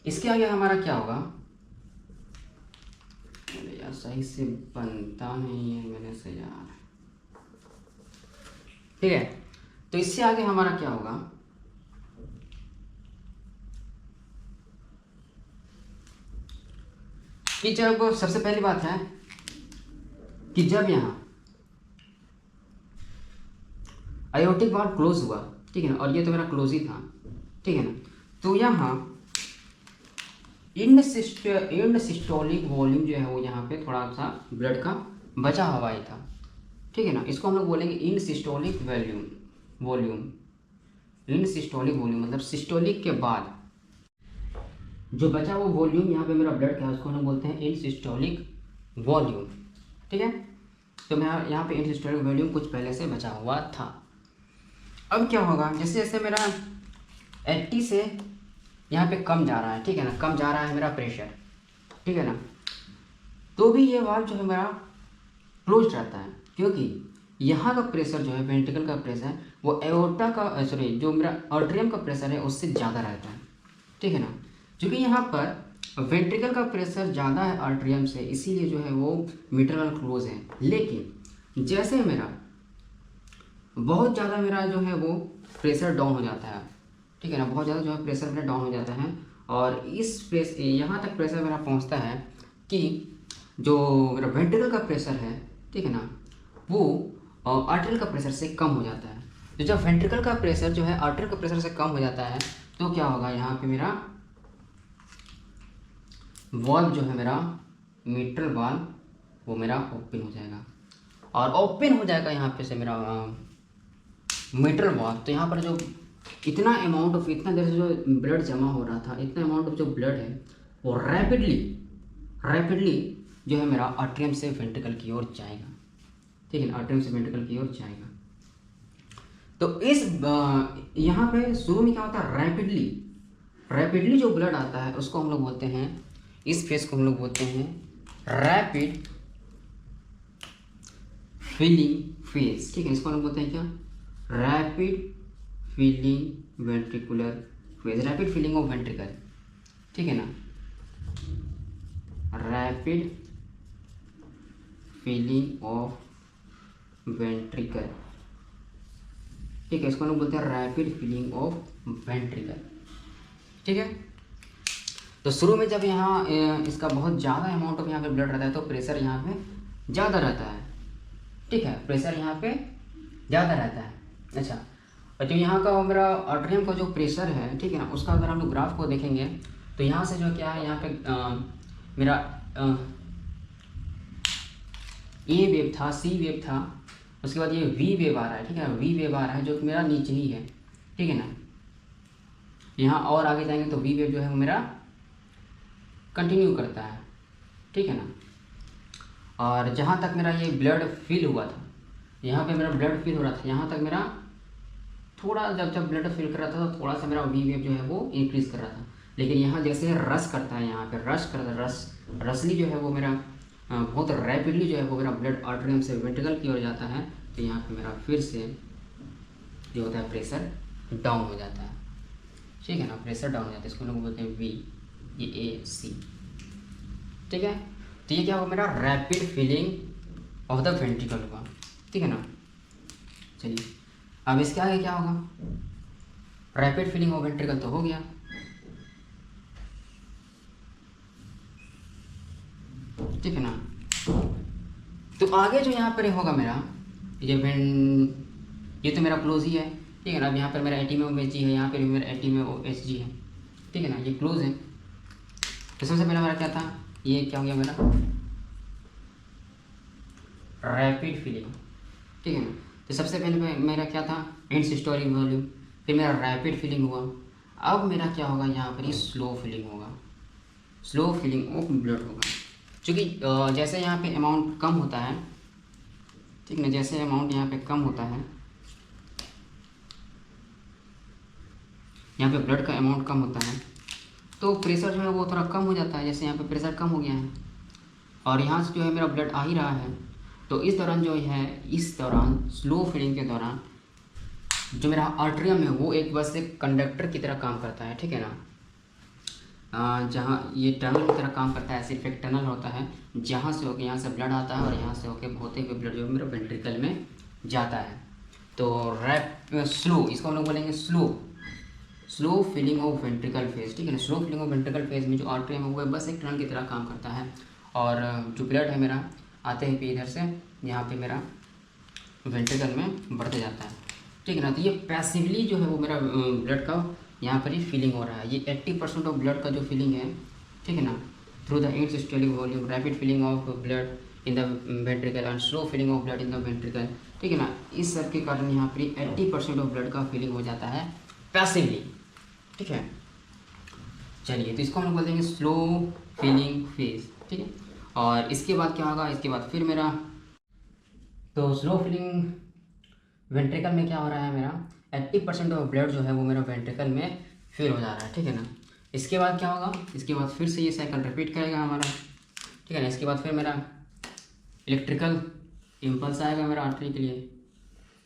इसके आगे हमारा क्या होगा, अरे यार सही से बनता नहीं है मेरे से यार, ठीक है। तो इससे आगे हमारा क्या होगा, कि जब सबसे पहली बात है कि जब यहाँ आयोटिक वाल्व क्लोज हुआ, ठीक है ना, और ये तो मेरा क्लोज ही था, ठीक है ना, तो यहाँ इंड सिस्टोलिक वॉल्यूम जो है वो यहाँ पे थोड़ा सा ब्लड का बचा हुआ ही था, ठीक है ना। इसको हम लोग बोलेंगे end systolic volume. End systolic volume मतलब सिस्टोलिक के बाद जो बचा वो वॉल्यूम यहाँ पे मेरा ब्लड का है, उसको हम लोग बोलते हैं इंड सिस्टोलिक वॉल्यूम, ठीक है। तो मैं यहाँ पे इंड सिस्टोलिक वॉल्यूम कुछ पहले से बचा हुआ था। अब क्या होगा, जैसे जैसे मेरा 80 से यहाँ पे कम जा रहा है, ठीक है ना, कम जा रहा है मेरा प्रेशर, ठीक है ना, तो भी ये वाल्व जो है मेरा क्लोज रहता है, क्योंकि यहाँ का प्रेशर जो है वेंट्रिकल का प्रेशर वो एओर्टा का सॉरी जो मेरा आर्टरियम का प्रेशर है उससे ज़्यादा रहता है, ठीक है ना। क्योंकि यहाँ पर वेंट्रिकल का प्रेशर ज़्यादा है आर्टरियम से, इसीलिए जो है वो मिट्रल वाल्व क्लोज है। लेकिन जैसे मेरा बहुत ज़्यादा मेरा जो है वो प्रेशर डाउन हो जाता है, ठीक है ना, बहुत ज़्यादा जो है प्रेशर मेरा डाउन हो जाता है और इस यहाँ तक प्रेशर मेरा पहुँचता है कि जो मेरा वेंट्रिकल का प्रेशर है, ठीक है ना, वो आर्टरियल का प्रेशर से कम हो जाता है। तो जब वेंट्रिकल का प्रेशर जो है आर्टरियल का प्रेशर से कम हो जाता है तो क्या होगा, यहाँ पे मेरा वाल्व जो है मेरा मिट्रल वाल्व वो मेरा ओपन हो जाएगा और ओपन हो जाएगा यहाँ पे से मेरा मिट्रल वाल्व। तो यहाँ पर जो इतना अमाउंट ऑफ इतना देर से जो ब्लड जमा हो रहा था, इतना अमाउंट ऑफ जो ब्लड है वो रैपिडली जो है मेरा आर्टरियम से वेंट्रिकल की ओर जाएगा, ठीक है, आर्टरियम से वेंट्रिकल की ओर जाएगा। तो इस यहाँ पे शुरू में क्या होता है, रैपिडली जो ब्लड आता है उसको हम लोग बोलते हैं, इस फेज को हम लोग बोलते हैं रैपिड फिलिंग फेज, ठीक है, इसको हम लोग बोलते हैं क्या, rapid filling ventricular phase, rapid filling of ventricle, ठीक है ना, रैपिड फिलिंग ऑफ वेंट्रिकल, ठीक है, इसको हम लोग बोलते हैं रैपिड फिलिंग ऑफ वेंट्रिकल, ठीक है। तो शुरू में जब यहाँ इसका बहुत ज़्यादा अमाउंट ऑफ यहाँ पे ब्लड रहता है तो प्रेशर यहाँ पे ज़्यादा रहता है, ठीक है, प्रेशर यहाँ पे ज़्यादा रहता है। अच्छा, और जो यहाँ का मेरा आर्टरियम का जो प्रेशर है, ठीक है ना, उसका अगर हम लोग ग्राफ को देखेंगे तो यहाँ से जो क्या है, यहाँ पे मेरा ए वेव था, सी वेव था, उसके बाद ये वी वेव आ रहा है, ठीक है, वी वेव आ रहा है जो कि मेरा नीचे ही है, ठीक है ना। यहाँ और आगे जाएंगे तो वी वेव जो है वो मेरा कंटिन्यू करता है, ठीक है ना। और जहाँ तक मेरा ये ब्लड फिल हुआ था, यहाँ पे मेरा ब्लड फिल हो रहा था, यहाँ तक मेरा थोड़ा जब ब्लड फिल कर रहा था तो थोड़ा सा मेरा वी वेव जो है वो इंक्रीज़ कर रहा था। लेकिन यहाँ जैसे रश करता है, यहाँ पे रसली जो है वो मेरा बहुत रैपिडली जो है वो मेरा ब्लड आर्टरियम से वेंट्रिकल की ओर जाता है, तो यहाँ पे मेरा फिर से जो होता है प्रेशर डाउन हो जाता है, ठीक है ना, प्रेशर डाउन हो जाता है, इसको लोग बोलते हैं वी, ये ए सी, ठीक है। तो ये क्या होगा, मेरा rapid filling of the ventricle हुआ, ठीक है ना। चलिए अब इसके आगे क्या होगा, रैपिड फिलिंग ऑफ वेंट्रिकल तो हो गया, ठीक है ना। तो आगे जो यहाँ पर होगा मेरा ये तो मेरा क्लोज ही है, ठीक है ना। अब यहाँ पर मेरा एटी में ओ एच जी है, यहाँ पर भी मेरा एटी में ओ एच जी है, ठीक है ना, ये क्लोज है। तो सबसे पहले मेरा क्या था, ये क्या हो गया मेरा रैपिड फिलिंग, ठीक है ना। तो सबसे पहले मेरा क्या था, एंड सिस्टोलिक वॉल्यूम, फिर मेरा रैपिड फिलिंग हुआ। अब मेरा क्या होगा, यहाँ पर ही स्लो फिलिंग होगा, स्लो फिलिंग ऑफ ब्लड होगा, क्योंकि जैसे यहाँ पे अमाउंट कम होता है, ठीक है, जैसे अमाउंट यहाँ पे कम होता है, यहाँ पे ब्लड का अमाउंट कम होता है तो प्रेशर जो है वो थोड़ा कम हो जाता है। जैसे यहाँ पे प्रेशर कम हो गया है और यहाँ से जो है मेरा ब्लड आ ही रहा है, तो इस दौरान जो है, इस दौरान स्लो फिलिंग के दौरान जो मेरा आर्टरियम है वो एक बस एक कंडक्टर की तरह काम करता है, ठीक है ना। जहाँ ये टनल की तरह काम करता है, सिर्फ एक टनल होता है जहाँ से होकर यहाँ से ब्लड आता है और यहाँ से होकर होते हुए ब्लड जो है मेरा वेंट्रिकल में जाता है। तो स्लो, इसको हम लोग बोलेंगे slow filling of ventricle phase, ठीक है ना। Slow filling of ventricle phase में जो आर्टरियम है वो बस एक टनल की तरह काम करता है और जो ब्लड है मेरा आते ही पे इधर से यहाँ पे मेरा वेंट्रिकल में बढ़ते जाता है, ठीक है ना। तो ये पैसिवली जो है वो मेरा ब्लड का यहाँ पर ही फिलिंग हो रहा है। ये 80% ऑफ ब्लड का जो फिलिंग है, ठीक है ना, through the end systolic volume, rapid filling of blood in the ventricle and slow filling of blood in the ventricle, ठीक है ना। इस सब के कारण यहाँ पर 80% ऑफ ब्लड का फिलिंग हो जाता है पैसिवली, ठीक है। चलिए, तो इसको हम लोग बोल देंगे स्लो फिलिंग फेज, ठीक है। और इसके बाद क्या होगा, इसके बाद फिर मेरा तो स्लो फिलिंग वेंट्रिकल में क्या हो रहा है, मेरा 80% ऑफ ब्लड जो है वो मेरा वेंट्रिकल में फिल हो जा रहा है, ठीक है ना। इसके बाद क्या होगा, इसके बाद फिर से ये साइकिल रिपीट करेगा हमारा, ठीक है ना। इसके बाद फिर मेरा इलेक्ट्रिकल इम्पल्स आएगा मेरा आर्टरी के लिए,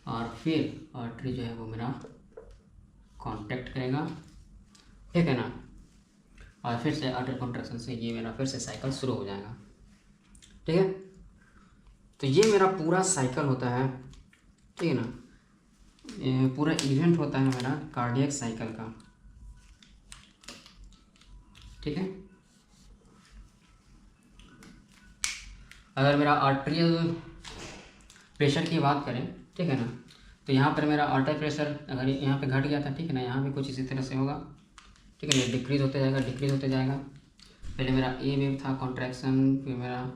और फिर आर्टरी जो है वो मेरा कांटेक्ट करेगा, ठीक है ना। और फिर से आर्टरी कॉन्ट्रैक्शन से ये मेरा फिर से साइकिल शुरू हो जाएगा, ठीक है। तो ये मेरा पूरा साइकिल होता है, ठीक है ना। ये पूरा इवेंट होता है मेरा कार्डियक साइकिल का, ठीक है। अगर मेरा आर्ट्रियल प्रेशर की बात करें, ठीक है ना, तो यहाँ पर मेरा आर्टरी प्रेशर अगर यहाँ पे घट गया था, ठीक है ना, यहाँ भी कुछ इसी तरह से होगा, ठीक है ना। डिक्रीज होते जाएगा, डिक्रीज होते जाएगा। पहले मेरा ए वेव था कॉन्ट्रैक्शन, फिर मेरा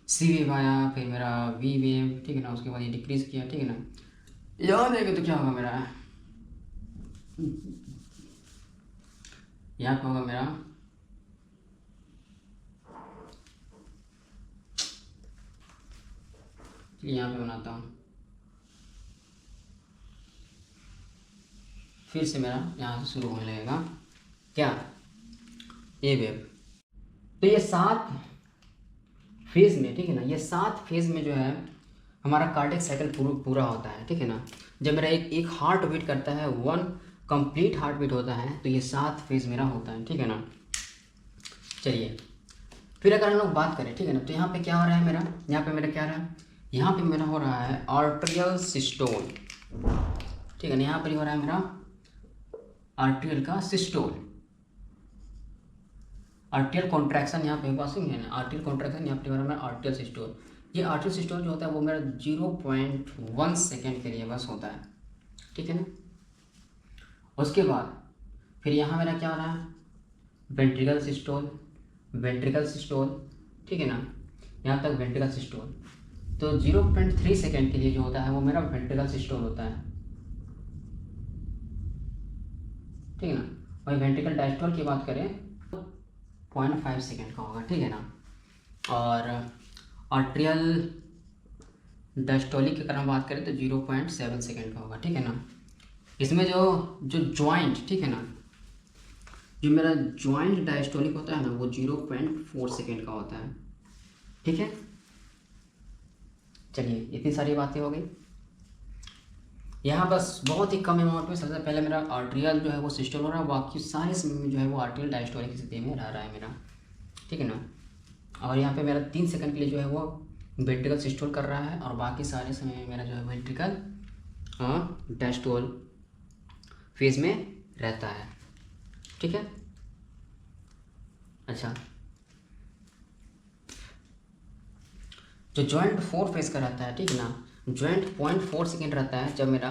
सी वेव आया, फिर मेरा वी वेव, ठीक है ना। उसके बाद ये डिक्रीज किया, ठीक है ना। याद है कि तो क्या होगा मेरा, यहाँ पे होगा मेरा यहाँ पे बनाता हूँ, फिर से मेरा यहाँ से शुरू होने लगेगा क्या, ए वेव। तो ये 7 फेज़ में, ठीक है ना, ये 7 फेज़ में जो है हमारा कार्डियक साइकिल पूरा होता है, ठीक है ना। जब मेरा एक हार्ट बीट करता है, 1 कंप्लीट हार्ट बीट होता है, तो ये 7 फेज़ मेरा होता है, ठीक है ना। चलिए फिर अगर हम लोग बात करें, ठीक है ना, तो यहाँ पे क्या हो रहा है मेरा, यहाँ पे मेरा क्या रहा है, यहाँ पे मेरा हो रहा है आर्टेरियल सिस्टोल, ठीक है ना। यहाँ पर हो रहा है मेरा आर्टेरियल का सिस्टोल, आर्टेरियल कॉन्ट्रैक्शन यहाँ पे पासिंग है ना, आर्टेरियल कॉन्ट्रैक्शन यहाँ पे हो रहा है मेरा आर्टेरियल सिस्टोल। ये आर्टेरियल सिस्टोल जो होता है वो मेरा 0.1 सेकेंड के लिए बस होता है, ठीक है ना। उसके बाद फिर यहाँ मेरा क्या हो रहा है, वेंट्रिकल सिस्टोल, वेंट्रिकल सिस्टोल, ठीक है ना, यहाँ तक वेंट्रिकल सिस्टोल। तो 0.3 सेकेंड के लिए जो होता है वो मेरा वेंट्रिकल सिस्टोल होता है, ठीक है ना। वही वेंट्रिकल डायस्टोल की बात करें 0.5 सेकेंड का होगा, ठीक है ना। और आर्टेरियल डायस्टोलिक की अगर हम बात करें तो 0.7 सेकेंड का होगा, ठीक है ना। इसमें जो जो ज्वाइंट, ठीक है ना, जो मेरा ज्वाइंट डायस्टोलिक होता है ना वो 0.4 सेकेंड का होता है, ठीक है। चलिए इतनी सारी बातें हो गई। यहाँ बस बहुत ही कम अमाउंट में सबसे पहले मेरा आर्टेरियल जो है वो सिस्टोल हो रहा है, बाकी सारे समय में जो है वो आर्टेरियल डायस्टोलिक स्थिति में रह रहा है मेरा, ठीक है ना। और यहाँ पे मेरा 3 सेकंड के लिए जो है वो वेंट्रिकल सिस्टोल कर रहा है, और बाकी सारे समय में मेरा जो है वेंट्रिकल डायस्टोल फेज में रहता है, ठीक है। अच्छा, जो जॉइंट 4 फेज का रहता है, ठीक है ना, जॉइंट 0.4 सेकेंड रहता है जब मेरा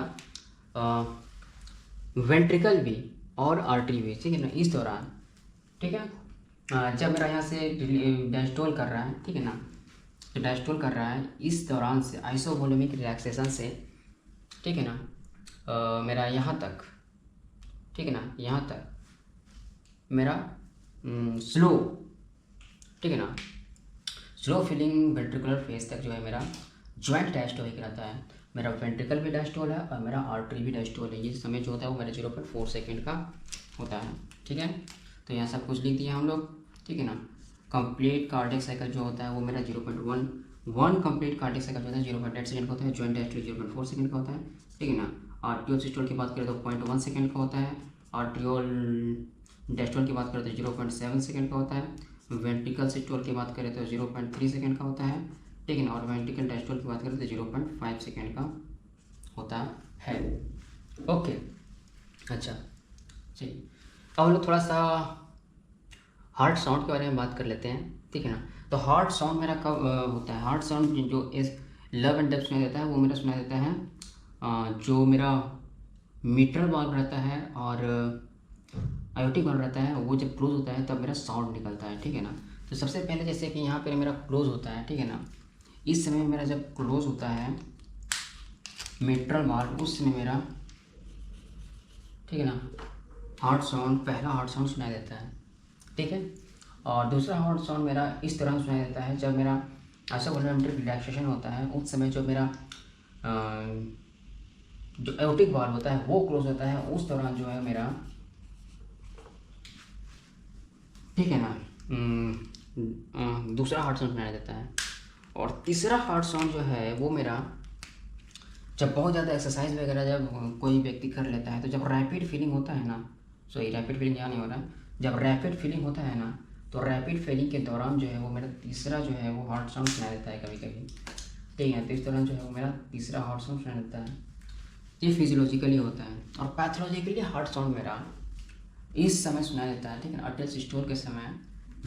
वेंट्रिकल भी और आर्टरी भी, ठीक है ना, इस दौरान, ठीक है। जब मेरा यहाँ से डायस्टोल कर रहा है, ठीक है ना, तो डायस्टोल कर रहा है इस दौरान से आइसोवोल्यूमिक रिलैक्सेशन से, ठीक है ना, मेरा यहाँ तक, ठीक है ना, यहाँ तक मेरा स्लो, ठीक है ना, स्लो फिलिंग वेंट्रिकुलर फेज तक जो है मेरा ज्वाइंट डायस्टोलिक रहता है। मेरा वेंट्रिकल भी डायस्टोल है और मेरा आर्टरी भी डायस्टोल है। ये समय जो होता है वो मेरा 0.4 सेकेंड का होता है, ठीक है। तो यहाँ सब कुछ लिख दिया हम लोग, ठीक है ना। कंप्लीट कार्डियक साइकिल जो होता है वो मेरा 0.1 कंप्लीट कार्डियक साइकिल जो होता है 0.8 सेकेंड का होता है। ज्वाइंट डायस्टोल 0.4 सेकेंड का होता है, ठीक है ना। आर्टियोल सिस्टोल की बात करें तो 0.1 सेकेंड का होता है। आर्टियोल डायस्टोल की बात करें तो 0.7 सेकेंड का होता है। वेंट्रिकल सिस्टोल की बात करें तो 0.3 सेकेंड का होता है, ठीक है ना। और वेंट्रिकल डायस्टोल की बात करें तो 0.5 सेकेंड का होता है। ओके, अच्छा चलिए अब हम लोग थोड़ा सा हार्ट साउंड के बारे में बात कर लेते हैं, ठीक है ना। तो हार्ट साउंड मेरा कब होता है, हार्ट साउंड जो इस लव एंड डेप्थ सुनाई देता है वो मेरा सुनाई देता है जो मेरा मिट्रल वाल्व रहता है और आयोटिक वाल्व रहता है, वो जब क्लोज होता है तब मेरा साउंड निकलता है, ठीक है ना। तो सबसे पहले जैसे कि यहाँ पर मेरा क्लोज होता है, ठीक है ना, इस समय मेरा जब क्लोज होता है मिट्रल वाल्व उस समय मेरा, ठीक है ना, हार्ट साउंड, पहला हार्ट साउंड सुनाई देता है, ठीक है। और दूसरा हार्ट साउंड मेरा इस तरह सुनाई देता है जब मेरा आइसोवोल्यूमेट्रिक रिलैक्सेशन होता है उस समय जो मेरा जो एओर्टिक वाल्व होता है वो क्लोज होता है, उस दौरान जो है मेरा ठीक है ना। दूसरा हार्ट साउंड सुनाई देता है। और तीसरा हार्ट साउंड जो है वो मेरा जब बहुत ज़्यादा एक्सरसाइज वगैरह जब कोई व्यक्ति कर लेता है, तो जब रैपिड फीलिंग होता है ना, सॉरी रैपिड फीलिंग यहाँ नहीं हो रहा है, जब रैपिड फीलिंग होता है ना, तो रैपिड फीलिंग के दौरान जो है वो मेरा तीसरा जो है वो हार्ट साउंड सुनाई देता है कभी कभी। ठीक है, तो इस दौरान जो है वो मेरा तीसरा हार्ट साउंड सुनाई देता है। ये फिजियोलॉजिकली होता है। और पैथोलॉजिकली हार्ट साउंड मेरा इस समय सुनाई देता है, ठीक है ना, आर्टियल सिस्टोल के समय।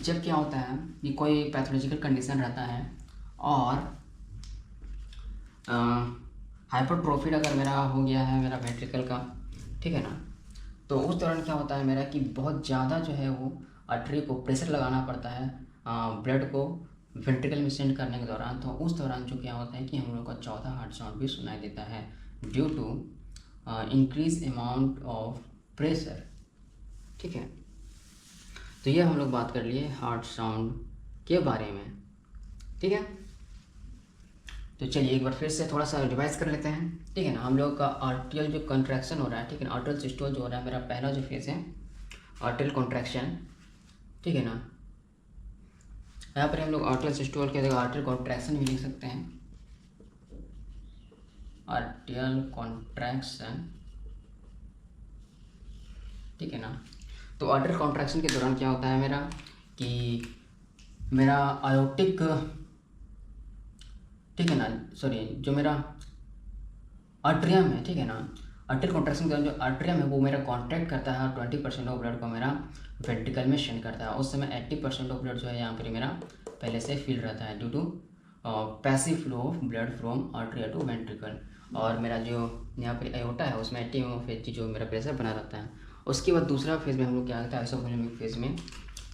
जब क्या होता है कि कोई पैथोलॉजिकल कंडीशन रहता है और हाइपरट्रोफी अगर मेरा हो गया है मेरा वेंट्रिकल का, ठीक है ना, तो उस दौरान क्या होता है मेरा कि बहुत ज़्यादा जो है वो आर्टरी को प्रेशर लगाना पड़ता है ब्लड को वेंट्रिकल में सेंड करने के दौरान। तो उस दौरान जो क्या होता है कि हम लोग का चौथा हार्ट साउंड भी सुनाई देता है due to increase amount of pressure. ठीक है, तो ये हम लोग बात कर लिए हार्ट साउंड के बारे में। ठीक है, तो चलिए एक बार फिर से थोड़ा सा रिवाइज कर लेते हैं। ठीक है ना, हम लोग का आर्टियल जो कंट्रैक्शन हो रहा है, ठीक है ना, आर्टियल सिस्टोल जो हो रहा है मेरा पहला जो फेज है आर्टियल कॉन्ट्रैक्शन। ठीक है ना, यहाँ पर हम लोग आर्टियल सिस्टोल के जगह आर्टियल कॉन्ट्रैक्शन भी लिख सकते हैं, आर्टियल कॉन्ट्रैक्शन। ठीक है ना, तो आर्टियल कॉन्ट्रैक्शन के दौरान क्या होता है मेरा कि मेरा आयोटिक, ठीक है ना, सॉरी जो मेरा आर्ट्रियम है, ठीक है ना, आर्टियल कॉन्ट्रैक्शन के दौरान जो आर्ट्रियम है वो मेरा कॉन्ट्रैक्ट करता है और 20% ऑफ ब्लड को मेरा वेंट्रिकल में सेंड करता है। उस समय 80% ऑफ ब्लड जो है यहाँ पर मेरा पहले से फिल रहता है due to passive flow of blood from atria to ventricle. और मेरा जो यहाँ पर एओर्टा है उसमें 80 mm ऑफ जो मेरा प्रेशर बना रहता है। उसके बाद दूसरा फेज़ में हम लोग क्या करते हैं आइसोवोल्यूमिक फेज़ में।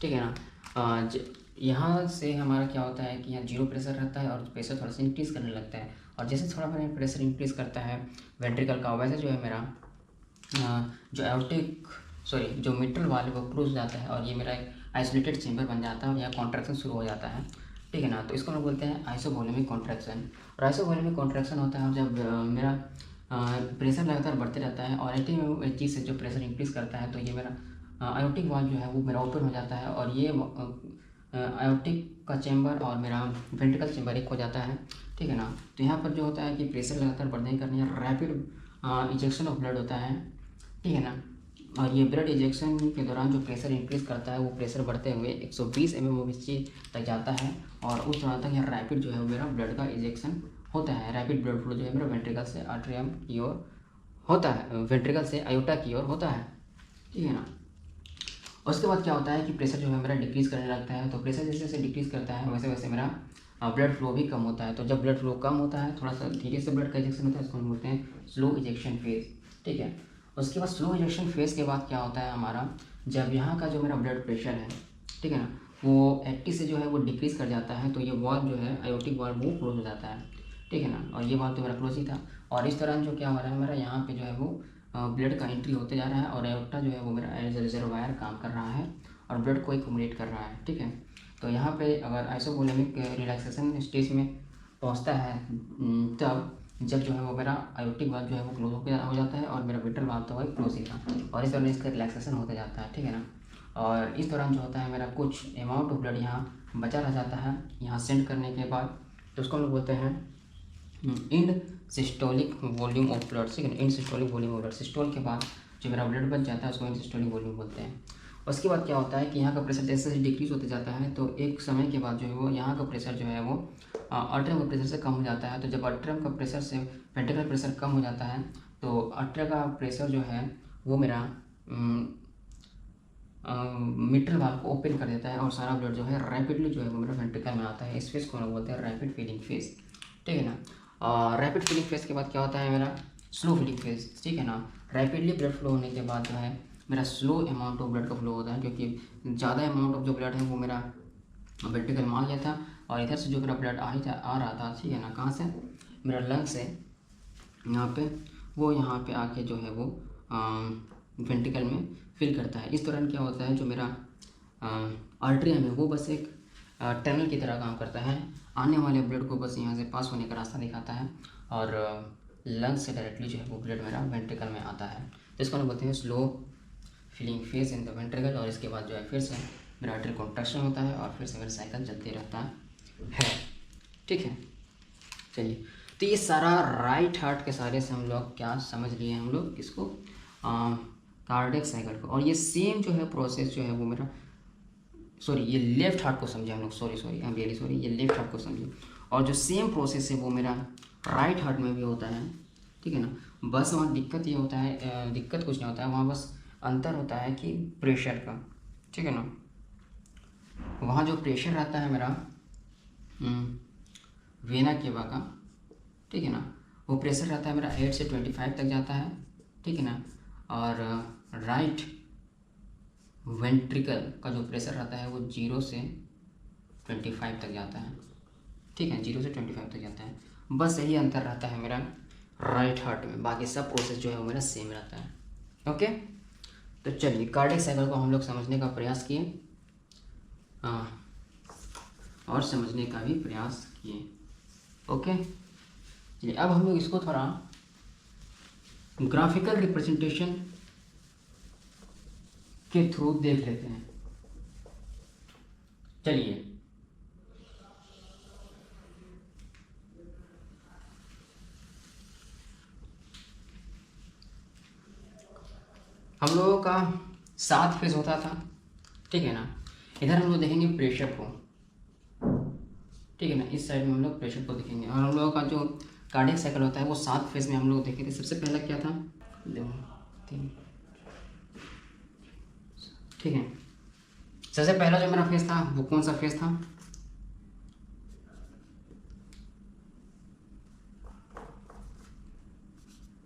ठीक है ना, यहाँ से हमारा क्या होता है कि यहाँ जीरो प्रेशर रहता है और प्रेशर थोड़ा सा इंक्रीज़ करने लगता है। और जैसे थोड़ा प्रेशर इंक्रीज़ करता है वेंट्रिकल का, वैसे जो है मेरा जो एओर्टिक सॉरी जो मिट्रल वाल है वो क्लोज हो जाता है और ये मेरा एक आइसोलेटेड चेंबर बन जाता है और यहाँ कॉन्ट्रैक्शन शुरू हो जाता है। ठीक है ना, तो इसको हम बोलते हैं आइसोवोल्यूमिक कॉन्ट्रैक्शन। और आइसोवोल्यूमिक कॉन्ट्रैक्शन होता है जब मेरा प्रेशर लगातार बढ़ते रहता है और 80 mm से जो प्रेशर इंक्रीज़ करता है तो ये मेरा आयोटिक वाल्व जो है वो मेरा ओपन हो जाता है और ये आयोटिक का चेंबर और मेरा वेंट्रिकल चेंबर एक हो जाता है। ठीक है ना, तो यहाँ पर जो होता है कि प्रेशर लगातार बढ़ने के कारण रैपिड इजेक्शन ऑफ ब्लड होता है। ठीक है ना, और ये ब्लड इजेक्शन के दौरान जो प्रेशर इंक्रीज़ करता है वो प्रेशर बढ़ते हुए 120 mm तक जाता है और उस दौरान तक यहाँ रैपिड जो है वो मेरा ब्लड का इजेक्शन होता है। रैपिड ब्लड फ्लो जो है मेरा वेंट्रिकल से आर्ट्रियम की ओर होता है, वेंट्रिकल से आयोटा की ओर होता है। ठीक है ना, उसके बाद क्या होता है कि प्रेशर जो है मेरा डिक्रीज़ करने लगता है। तो प्रेशर जैसे जैसे डिक्रीज़ करता है वैसे वैसे मेरा ब्लड फ्लो भी कम होता है। तो जब ब्लड फ्लो कम होता है थोड़ा सा धीरे से ब्लड का इजेक्शन होता है, इसको हम बोलते हैं स्लो इजेक्शन फेज। ठीक है, उसके बाद स्लो इजेक्शन फेज के बाद क्या होता है हमारा, जब यहाँ का जो मेरा ब्लड प्रेशर है, ठीक है ना, वो 80 से जो है वो डिक्रीज़ कर जाता है तो ये वाल्व जो है आयोटिक वाल्व वो क्लोज हो जाता है। ठीक है ना, और ये वाल्व तो मेरा क्लोज ही था। और इस दौरान जो क्या हो रहा है मेरा यहाँ पे जो है वो ब्लड का एंट्री होते जा रहा है और एओर्टा जो है वो मेरा एज ए रिजर्वायर काम कर रहा है और ब्लड को एक्यूमुलेट कर रहा है। ठीक है, तो यहाँ पे अगर आइसोवोल्यूमिक रिलैक्सेशन स्टेज में पहुँचता है तब जब जो है वो मेरा आयोटिक वाल्व जो है वो क्लोज हो जाता है और मेरा विट्रल वाल्व तो वही क्लोज ही था और इस दौरान इसका रिलैक्सेशन होता जाता है। ठीक है ना, और इस दौरान जो होता है मेरा कुछ अमाउंट ऑफ ब्लड यहाँ बचा रह जाता है यहाँ सेंड करने के बाद, तो उसको हम लोग बोलते हैं end systolic volume of blood. ठीक है ना, end systolic volume of blood, systole के बाद जो मेरा ब्लड बच जाता है उसको इंड सिस्टोलिक वॉल्यूम बोलते हैं। उसके बाद क्या होता है कि यहाँ का प्रेशर जैसे जैसे डिक्रीज होते जाता है तो एक समय के बाद जो है वो यहाँ का प्रेशर जो है वो आर्ट्रियम के प्रेशर से कम हो जाता है। तो जब आर्ट्रियम का प्रेशर से वेंट्रिकल प्रेशर कम हो जाता है तो आर्ट्रिया का प्रेशर जो है वो मेरा मिट्रल वाल्व को ओपन कर देता है और सारा ब्लड जो है रैपिडली जो है वो मेरा वेंट्रिकल में आता है। इस फेज को हम लोग बोलते हैं रैपिड फीलिंग फेज। ठीक है ना, और रैपिड फीलिंग फेज के बाद क्या होता है मेरा स्लो फीलिंग फेज। ठीक है ना, रैपिडली ब्लड फ्लो होने के बाद जो है मेरा स्लो अमाउंट ऑफ ब्लड का फ्लो होता है क्योंकि ज़्यादा अमाउंट ऑफ जो ब्लड है वो मेरा वेंट्रिकल में आ गया था और इधर से जो मेरा ब्लड आ रहा था, ठीक है ना, कहाँ से, मेरा लंग से यहाँ पे, वो यहाँ पे आके जो है वो वेंट्रिकल में फिल करता है। इस दौरान क्या होता है जो मेरा आर्ट्रियम है वो बस एक टनल की तरह काम करता है, आने वाले ब्लड को बस यहाँ से पास होने का रास्ता दिखाता है और लंग्स से डायरेक्टली जो है वो ब्लड मेरा वेंट्रिकल में आता है। तो इसको हम बोलते हैं slow feeling phase in the ventricle. और इसके बाद जो है फिर से मेरा आर्टरियल कॉन्ट्रैक्शन होता है और फिर से मेरा साइकिल चलते रहता है। ठीक है, चलिए। तो ये सारा राइट हार्ट के सारे से हम लोग क्या समझ लिए, हम लोग इसको कार्डियक साइकिल को। और ये सेम जो है प्रोसेस जो है वो मेरा, सॉरी ये लेफ्ट हार्ट को समझे हम लोग, sorry I am really sorry, ये लेफ्ट हार्ट को समझे। और जो सेम प्रोसेस है वो मेरा राइट हार्ट में भी होता है। ठीक है ना, बस वहाँ दिक्कत ये होता है, दिक्कत कुछ नहीं होता है वहाँ, बस अंतर होता है कि प्रेशर का। ठीक है ना, वहाँ जो प्रेशर रहता है मेरा वेना केवा का, ठीक है ना, वो प्रेशर रहता है मेरा 8 से 25 तक जाता है। ठीक है ना, और राइट वेंट्रिकल का जो प्रेशर रहता है वो 0 से 25 तक जाता है। ठीक है, 0 से 25 तक जाता है। बस यही अंतर रहता है मेरा राइट हार्ट में, बाकी सब प्रोसेस जो है वो मेरा सेम रहता है। ओके, तो चलिए कार्डियक साइकिल को हम लोग समझने का प्रयास किए, और समझने का भी प्रयास किए। ओके, चलिए अब हम लोग इसको थोड़ा ग्राफिकल रिप्रेजेंटेशन के थ्रू देख लेते हैं। चलिए, हम लोगों का 7 फेज होता था। ठीक है ना, इधर हम लोग देखेंगे प्रेशर को। ठीक है ना, इस साइड में हम लोग प्रेशर को देखेंगे। और हम लोगों का जो कार्डियक साइकिल होता है वो 7 फेज में हम लोग देखे थे। सबसे पहला क्या था, 2 3, ठीक है। सबसे पहला जो मेरा फेज था वो कौन सा फेज था,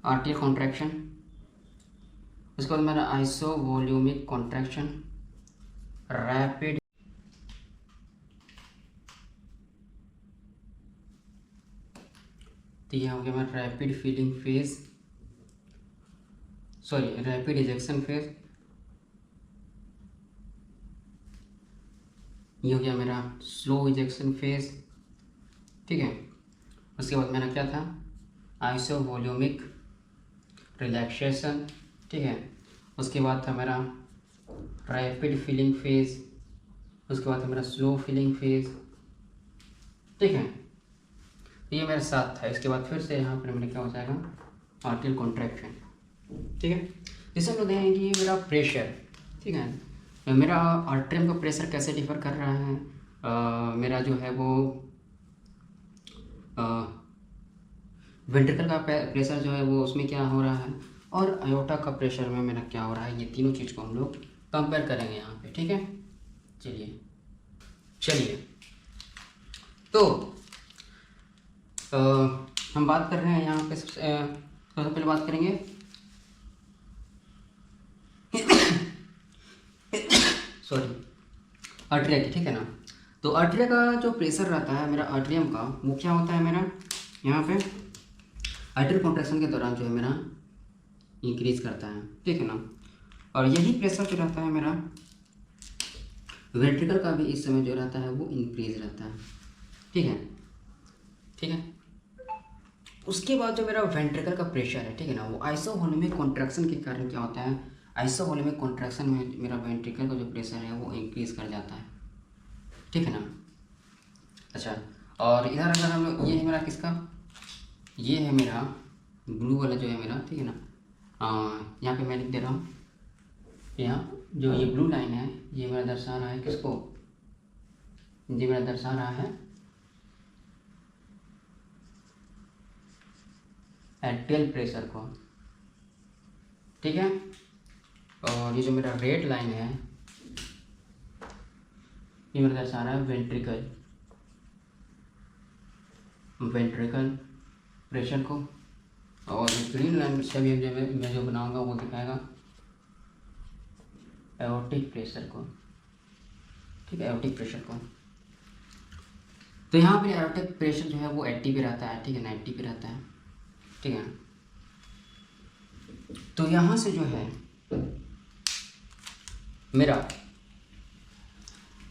आर्टियल कॉन्ट्रैक्शन। उसके बाद मेरा आइसोवॉल्यूमिक कॉन्ट्रैक्शन, रैपिड तो ये हो गया मेरा rapid feeling phase, sorry rapid ejection phase. ये हो गया मेरा स्लो इजेक्शन फेज। ठीक है, उसके बाद मेरा क्या था, आइसोवॉल्यूमिक रिलैक्सेशन। ठीक है, उसके बाद था मेरा रैपिड फीलिंग फेज, उसके बाद था मेरा स्लो फीलिंग फेज। ठीक है, ये मेरा 7 था। इसके बाद फिर से यहाँ पर मेरा क्या हो जाएगा, आर्टियल कॉन्ट्रैक्शन। ठीक है, जैसे हम लोग देखेंगे कि मेरा प्रेशर, ठीक है, मेरा आर्टरियम का प्रेशर कैसे डिफर कर रहा है, मेरा जो है वो वेंट्रिकल का प्रेशर जो है वो उसमें क्या हो रहा है, और आयोटा का प्रेशर में मेरा क्या हो रहा है, ये तीनों चीज़ को हम लोग कंपेयर करेंगे यहाँ पे। ठीक है, चलिए तो हम बात कर रहे हैं यहाँ पे सबसे पहले बात करेंगे सॉरी आर्टरिया की। ठीक है ना, तो आर्टरिया का जो प्रेशर रहता है मेरा आर्टरियम का, वो क्या होता है मेरा यहाँ पे आर्टरियल कॉन्ट्रैक्शन के दौरान जो है मेरा इंक्रीज करता है। ठीक है ना, और यही प्रेशर जो रहता है मेरा वेंट्रिकल का भी इस समय जो रहता है वो इंक्रीज रहता है। ठीक है, ठीक है। उसके बाद जो मेरा वेंट्रिकल का प्रेशर है, ठीक है ना, वो आइसोवॉल्यूमिक कॉन्ट्रैक्शन के कारण क्या होता है, आइसोवॉल्यूमिक कॉन्ट्रैक्शन में मेरा वेंट्रिकल का जो प्रेशर है वो इंक्रीज कर जाता है। ठीक है ना, अच्छा। और इधर अगर हम लोग, ये है मेरा किसका, ये है मेरा ब्लू वाला जो है मेरा, ठीक है ना, यहाँ पे मैं लिख दे रहा हूँ, यहाँ जो ये ब्लू लाइन है ये मेरा दर्शा रहा है किसको, ये मेरा दर्शा रहा है आर्टियल प्रेशर को। ठीक है, और ये जो मेरा रेड लाइन है ये मेरा दर्शा रहा है वेंट्रिकल प्रेशर को, और ग्रीन लाइन से भी मैं जो बनाऊंगा वो दिखाएगा एओर्टिक प्रेशर को। ठीक है, एओर्टिक प्रेशर को। तो यहाँ पे एओर्टिक प्रेशर जो है वो 80 पे रहता है। ठीक है, 90 पे रहता है। ठीक है, तो यहाँ से जो है मेरा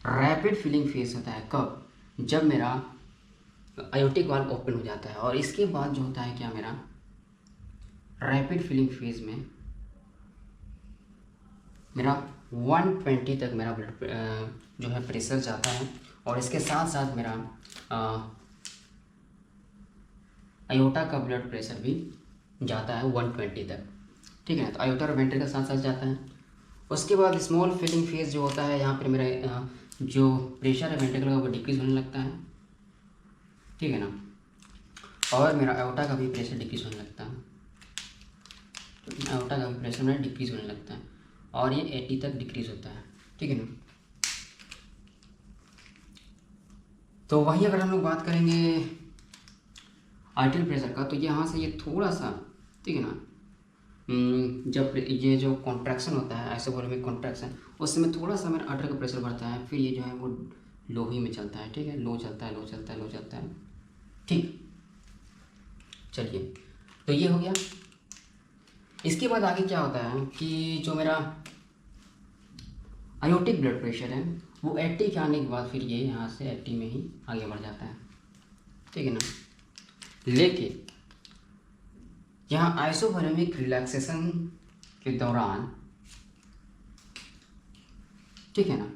रैपिड फीलिंग फेज होता है कब, जब मेरा आयोटिक वाल्व ओपन हो जाता है, और इसके बाद जो होता है क्या, मेरा रैपिड फीलिंग फेज में मेरा 120 तक मेरा ब्लड जो है प्रेशर जाता है, और इसके साथ साथ मेरा आयोटा का ब्लड प्रेशर भी जाता है 120 तक, ठीक है ना। तो आयोटा और वेंट्रिकल साथ साथ जाता है। उसके बाद स्मॉल फीलिंग फेज जो होता है, यहाँ पर मेरा जो प्रेशर है वेंट्रिकल का वो डिक्रीज होने लगता है, ठीक है ना, और मेरा आयोटा का भी प्रेशर डिक्रीज होने लगता है। आयोटा का भी प्रेशर मेरा डिक्रीज होने लगता है, और ये 80 तक डिक्रीज होता है, ठीक है ना। तो वही अगर हम लोग बात करेंगे आर्टियल प्रेशर का, तो यहाँ से ये थोड़ा सा, ठीक है ना, जब ये जो कॉन्ट्रैक्शन होता है आइसोवोल्यूमिक कॉन्ट्रैक्शन, उस समय थोड़ा सा मेरा आर्टरी का प्रेशर बढ़ता है, फिर ये जो है वो लो ही में चलता है, ठीक है, लो चलता है, लो चलता है, लो चलता है, ठीक। चलिए, तो ये हो गया। इसके बाद आगे क्या होता है कि जो मेरा आयोटिक ब्लड प्रेशर है वो 80 के आने के बाद फिर ये यहाँ से 80 में ही आगे बढ़ जाता है, ठीक है ना। लेकिन यहाँ आइसोवोल्यूमिक रिलैक्सेशन के दौरान, ठीक है ना,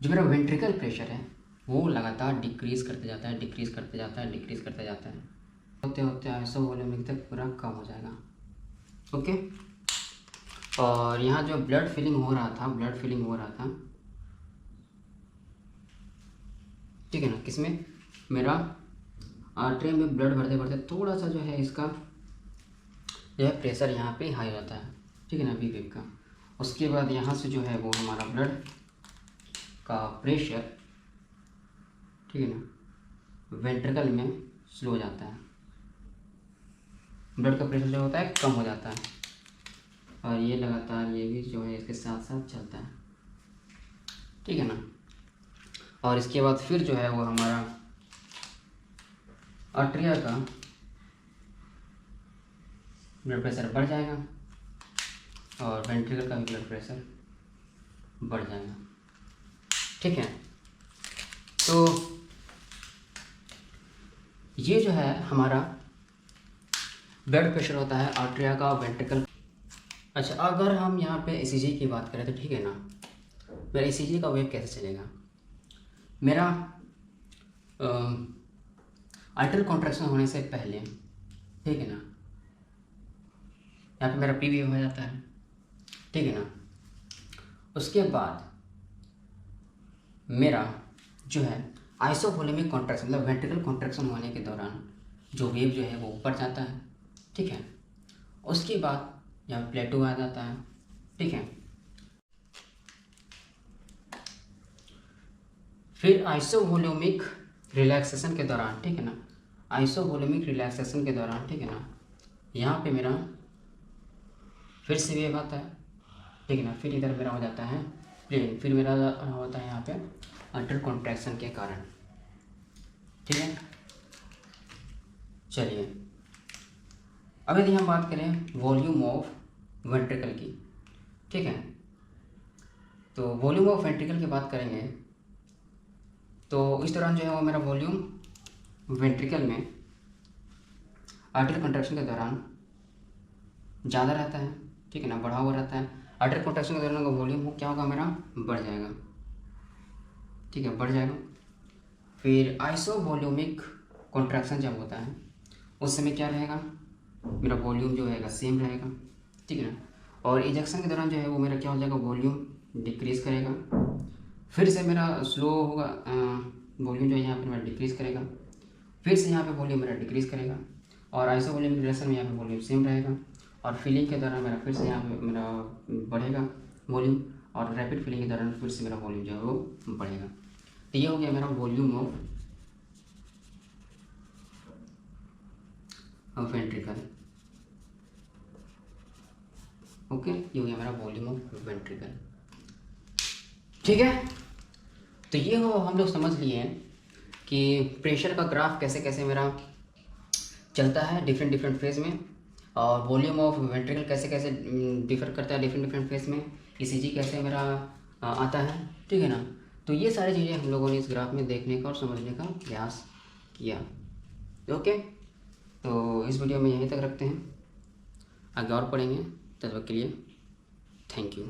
जो मेरा वेंट्रिकल प्रेशर है वो लगातार डिक्रीज करते जाता है, डिक्रीज करते जाता है, डिक्रीज करते जाता है, होते होते आइसोवोल्यूमिक तक पूरा कम हो जाएगा, ओके। और यहाँ जो ब्लड फिलिंग हो रहा था, ब्लड फिलिंग हो रहा था, ठीक है ना, किसमें, मेरा आर्टरी में ब्लड भरते भरते थोड़ा सा जो है इसका जो है प्रेशर यहाँ पे हाई होता है, ठीक है ना, वी वेव का। उसके बाद यहाँ से जो है वो हमारा ब्लड का प्रेशर, ठीक है ना, वेंट्रिकल में स्लो हो जाता है, ब्लड का प्रेशर जो होता है कम हो जाता है, और ये लगातार ये भी जो है इसके साथ साथ चलता है, ठीक है ना। और इसके बाद फिर जो है वो हमारा आर्टरिया का ब्लड प्रेशर बढ़ जाएगा, और वेंट्रिकल का भी ब्लड प्रेशर बढ़ जाएगा, ठीक है। तो ये जो है हमारा ब्लड प्रेशर होता है आर्टरिया का, वेंट्रिकल। अच्छा, अगर हम यहाँ पे ECG की बात करें तो ठीक है ना, मेरा ECG का वेव कैसे चलेगा, मेरा आर्टरियल कॉन्ट्रैक्शन होने से पहले, ठीक है ना, यहाँ पे मेरा पी वेव हो जाता है, ठीक है ना। उसके बाद मेरा जो है आइसोवोल्यूमिक कॉन्ट्रैक्शन मतलब वेंट्रिकल कॉन्ट्रैक्शन होने के दौरान जो वेव जो है वो ऊपर जाता है, ठीक है। उसके बाद यहाँ प्लेटो आ जाता है, ठीक है। फिर आइसोवोल्यूमिक रिलैक्सेशन के दौरान, ठीक है ना, आइसोवोल्यूमिक रिलैक्सेशन के दौरान, ठीक है ना, यहाँ पे मेरा फिर से वेव आता है, ठीक है ना, फिर इधर मेरा हो जाता है प्लेन, फिर मेरा होता है यहाँ पे आर्टरियल कॉन्ट्रैक्शन के कारण, ठीक है। चलिए, अब यदि हम बात करें वॉल्यूम ऑफ वेंट्रिकल की, ठीक है, तो वॉल्यूम ऑफ वेंट्रिकल की बात करेंगे तो इस दौरान जो है वो मेरा वॉल्यूम वेंट्रिकल में आर्टरियल कॉन्ट्रैक्शन के दौरान ज़्यादा रहता है, ठीक है ना, बढ़ा हुआ रहता है। आर्टरियल कॉन्ट्रैक्शन के दौरान वॉल्यूम क्या होगा, मेरा बढ़ जाएगा, ठीक है, बढ़ जाएगा। फिर आइसोवोल्यूमिक कॉन्ट्रैक्शन जब होता है उस समय क्या रहेगा, मेरा वॉल्यूम जो रहेगा सेम रहेगा, ठीक है ना। और इजेक्शन के दौरान जो है वो मेरा क्या हो जाएगा, वॉल्यूम डिक्रीज़ करेगा, फिर से मेरा स्लो होगा, वॉल्यूम जो है यहाँ पर मेरा डिक्रीज़ करेगा, फिर से यहाँ पे वॉल्यूम मेरा डिक्रीज़ करेगा, और आइसोवोल्यूमिक रिलेशन में यहाँ पे वॉल्यूम सेम रहेगा, और फिलिंग के दौरान मेरा फिर से यहाँ पे मेरा बढ़ेगा वॉल्यूम, और रैपिड फिलिंग के दौरान फिर से मेरा वॉल्यूम जो है वो बढ़ेगा। तो ये हो गया मेरा वॉल्यूम ऑफ वेंट्रिकल, ओके, ये हो गया मेरा वॉल्यूम ऑफ वेंट्रिकल, ठीक है। तो ये हो हम लोग समझ लिए कि प्रेशर का ग्राफ कैसे कैसे मेरा चलता है डिफरेंट डिफरेंट फेज़ में, और वॉल्यूम ऑफ वेंट्रिकल कैसे कैसे डिफर करता है डिफरेंट डिफरेंट फेज़ में, ECG कैसे मेरा आता है, ठीक है ना। तो ये सारी चीज़ें हम लोगों ने इस ग्राफ में देखने का और समझने का प्रयास किया, ओके। तो इस वीडियो में यहीं तक रखते हैं, आगे और पढ़ेंगे, तब तक के लिए थैंक यू।